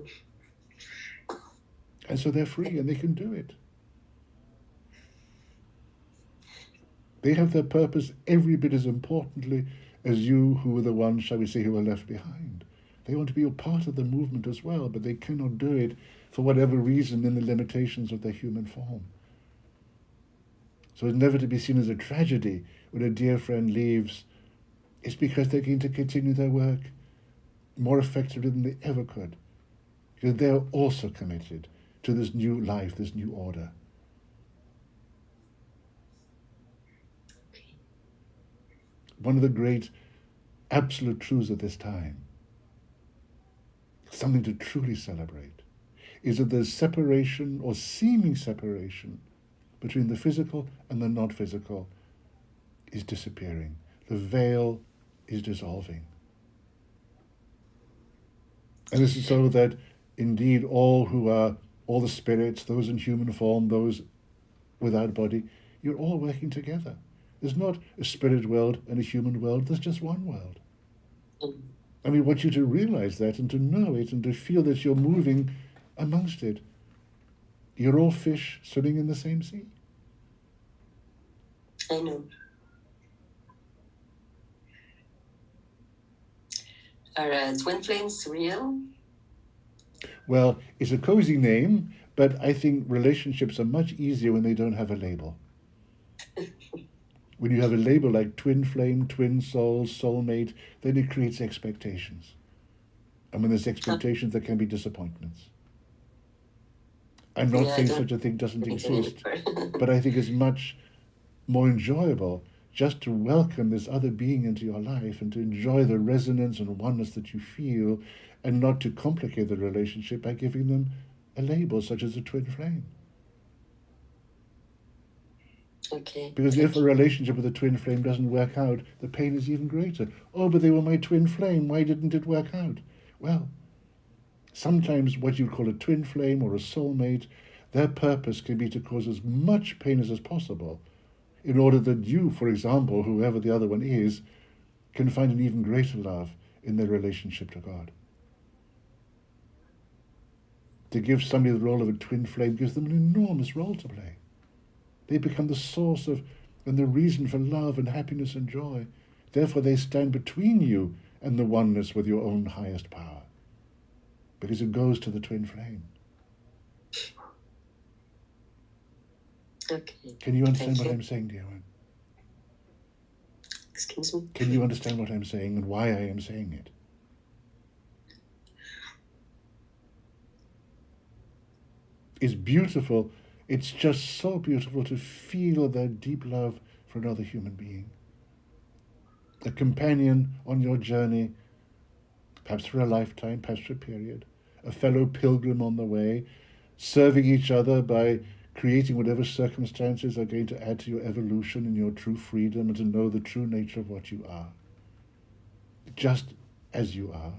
And so they're free and they can do it. They have their purpose every bit as importantly as you who are the ones, shall we say, who are left behind. They want to be a part of the movement as well, but they cannot do it for whatever reason in the limitations of their human form. So it's never to be seen as a tragedy when a dear friend leaves. It's because they're going to continue their work more effectively than they ever could. Because they're also committed to this new life, this new order. One of the great absolute truths of this time, something to truly celebrate, is that the separation or seeming separation between the physical and the non-physical is disappearing. The veil is dissolving. And this is so that indeed all the spirits, those in human form, those without body, you're all working together. There's not a spirit world and a human world, there's just one world. And we want you to realize that and to know it and to feel that you're moving amongst it. You're all fish swimming in the same sea. I know. Are twin flames real? Well, it's a cozy name, but I think relationships are much easier when they don't have a label. When you have a label like twin flame, twin soul, soulmate, then it creates expectations. And when there's expectations, there can be disappointments. I'm not saying such a thing doesn't exist, but I think it's much more enjoyable just to welcome this other being into your life and to enjoy the resonance and oneness that you feel, and not to complicate the relationship by giving them a label such as a twin flame. Okay. Because if a relationship with a twin flame doesn't work out, the pain is even greater. Oh, but they were my twin flame. Why didn't it work out? Well, sometimes what you call a twin flame or a soulmate, their purpose can be to cause as much pain as possible in order that you, for example, whoever the other one is, can find an even greater love in their relationship to God. To give somebody the role of a twin flame gives them an enormous role to play. They become the source of and the reason for love and happiness and joy. Therefore, they stand between you and the oneness with your own highest power, because it goes to the twin flame. Okay. Can you understand what I'm saying, dear one? Excuse me? Can you understand what I'm saying and why I am saying it? It's beautiful. It's just so beautiful to feel that deep love for another human being. A companion on your journey, perhaps for a lifetime, perhaps for a period, a fellow pilgrim on the way, serving each other by creating whatever circumstances are going to add to your evolution and your true freedom and to know the true nature of what you are, just as you are.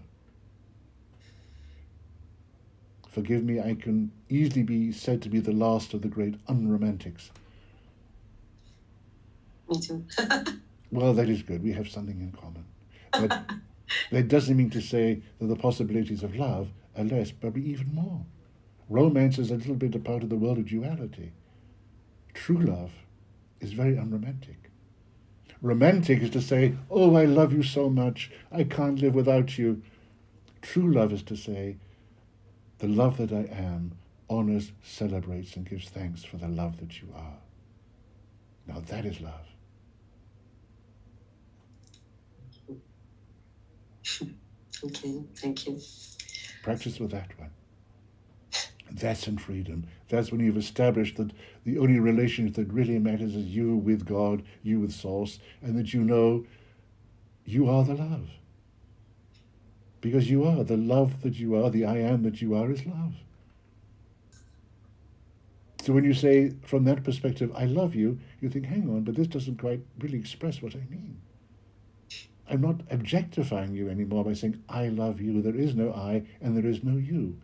Forgive me, I can easily be said to be the last of the great unromantics. Me too. Well, that is good. We have something in common. But that doesn't mean to say that the possibilities of love are less, probably even more. Romance is a little bit a part of the world of duality. True love is very unromantic. Romantic is to say, oh, I love you so much, I can't live without you. True love is to say, the love that I am honors, celebrates, and gives thanks for the love that you are. Now that is love. Okay, thank you. Practice with that one. That's in freedom. That's when you've established that the only relationship that really matters is you with God, you with Source, and that you know you are the love. Because you are the love that you are, the I am that you are is love. So when you say from that perspective, I love you, you think, hang on, but this doesn't quite really express what I mean. I'm not objectifying you anymore by saying, I love you. There is no I and there is no you.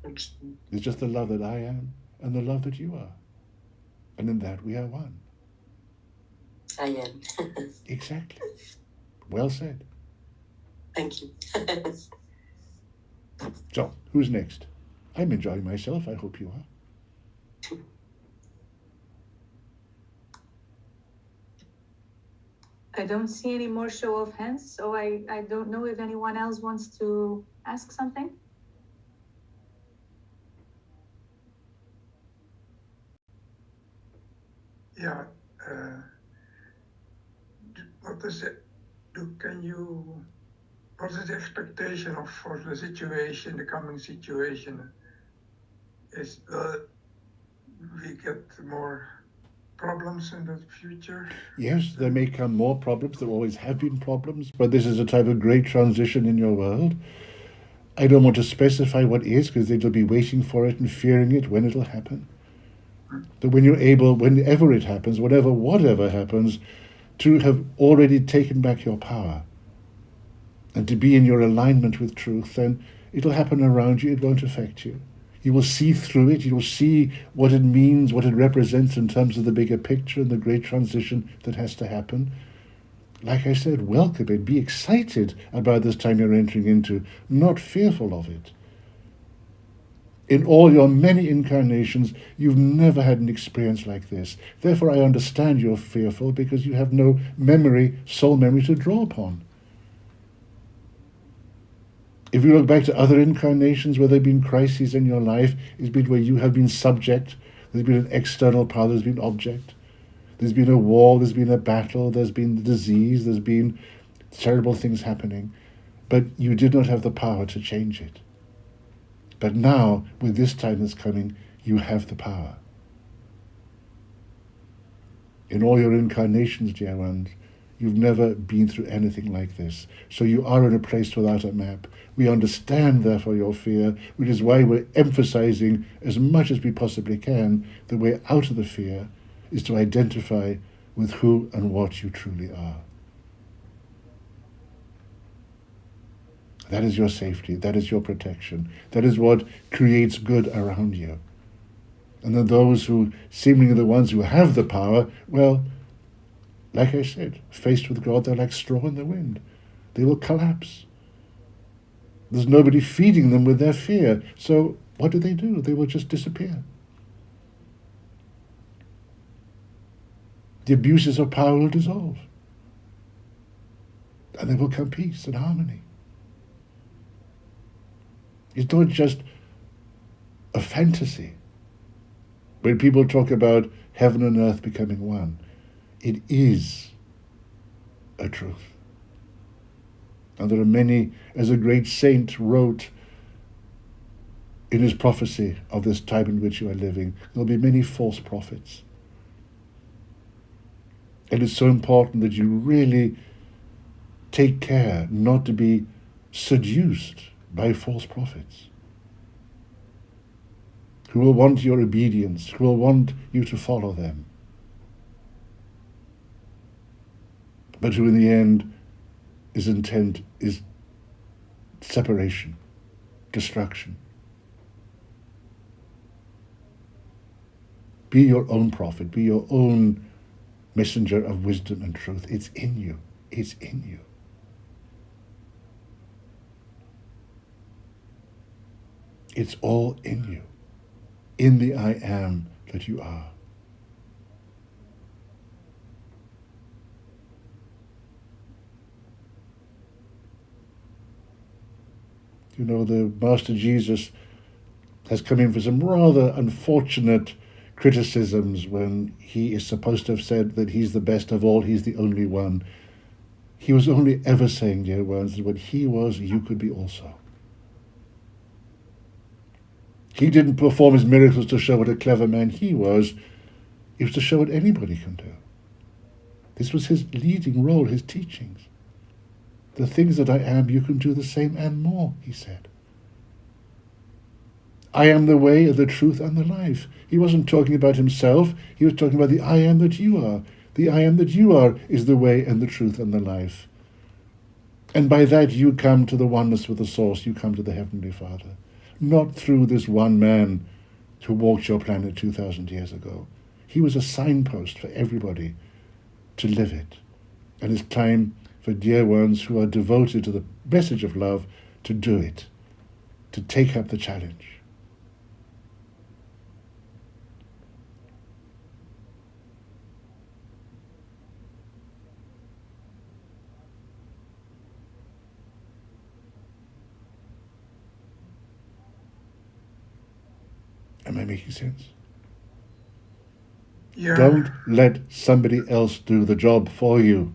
Okay. It's just the love that I am and the love that you are. And in that we are one. I am. Exactly. Well said. Thank you. So, who's next? I'm enjoying myself. I hope you are. I don't see any more show of hands, so I don't know if anyone else wants to ask something. Yeah. What is it? What is the expectation for the situation, the coming situation? Is we get more problems in the future? Yes, there may come more problems. There always have been problems, but this is a type of great transition in your world. I don't want to specify what is, because they'll be waiting for it and fearing it when it'll happen. But when you're able, whenever it happens, whatever happens, to have already taken back your power and to be in your alignment with truth, then it'll happen around you. It won't affect you. You will see through it. You will see what it means, what it represents in terms of the bigger picture and the great transition that has to happen. Like I said, welcome it. Be excited about this time you're entering into, not fearful of it. In all your many incarnations, you've never had an experience like this. Therefore, I understand you're fearful because you have no memory, soul memory to draw upon. If you look back to other incarnations where there have been crises in your life, it's been where you have been subject, there's been an external power, there's been object. There's been a war, there's been a battle, there's been disease, there's been terrible things happening. But you did not have the power to change it. But now, with this time that's coming, you have the power. In all your incarnations, dear ones, you've never been through anything like this. So you are in a place without a map. We understand, therefore, your fear, which is why we're emphasizing as much as we possibly can the way out of the fear is to identify with who and what you truly are. That is your safety. That is your protection. That is what creates good around you. And then those who seemingly are the ones who have the power, well, like I said, faced with God, they're like straw in the wind. They will collapse. There's nobody feeding them with their fear. So what do? They will just disappear. The abuses of power will dissolve. And there will come peace and harmony. It's not just a fantasy. When people talk about heaven and earth becoming one, it is a truth. And there are many, as a great saint wrote in his prophecy of this time in which you are living, there will be many false prophets. And it's so important that you really take care not to be seduced by false prophets who will want your obedience, who will want you to follow them, but who in the end is intent is separation, destruction. Be your own prophet, be your own messenger of wisdom and truth. It's in you. It's in you. It's all in you, in the I am that you are. You know, the Master Jesus has come in for some rather unfortunate criticisms when he is supposed to have said that he's the best of all, he's the only one. He was only ever saying, dear ones, that when he was, you could be also. He didn't perform his miracles to show what a clever man he was. It was to show what anybody can do. This was his leading role, his teachings. The things that I am, you can do the same and more, he said. I am the way, the truth, and the life. He wasn't talking about himself. He was talking about the I am that you are. The I am that you are is the way and the truth and the life. And by that you come to the oneness with the source. You come to the Heavenly Father. Not through this one man who walked your planet 2,000 years ago. He was a signpost for everybody to live it. And it's time for dear ones who are devoted to the message of love to do it, to take up the challenge. Am I making sense? Yeah. Don't let somebody else do the job for you.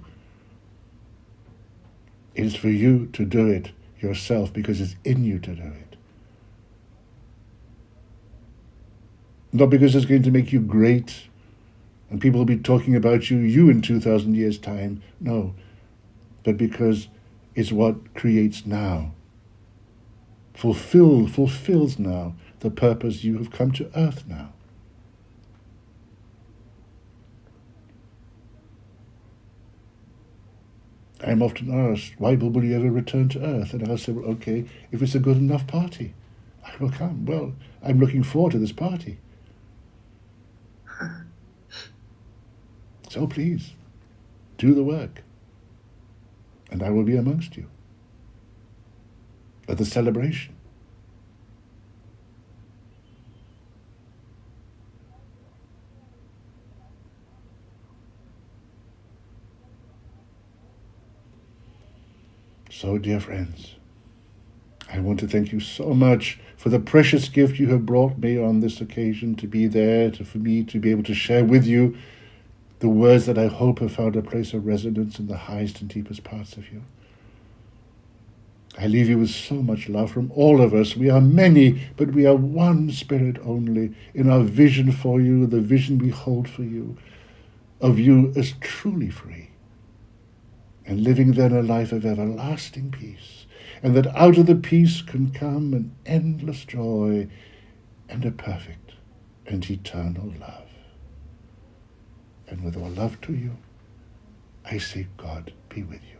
It is for you to do it yourself because it's in you to do it. Not because it's going to make you great and people will be talking about you in 2,000 years' time. No, but because it's what creates now. Fulfills now the purpose you have come to earth now. I am often asked, why will you ever return to earth? And I'll say, well, okay, if it's a good enough party, I will come. Well, I'm looking forward to this party. So please, do the work. And I will be amongst you at the celebration. So, dear friends, I want to thank you so much for the precious gift you have brought me on this occasion to be there, for me to be able to share with you the words that I hope have found a place of resonance in the highest and deepest parts of you. I leave you with so much love from all of us. We are many, but we are one spirit only in our vision for you, the vision we hold for you, of you as truly free, and living then a life of everlasting peace, and that out of the peace can come an endless joy and a perfect and eternal love. And with all love to you, I say God be with you.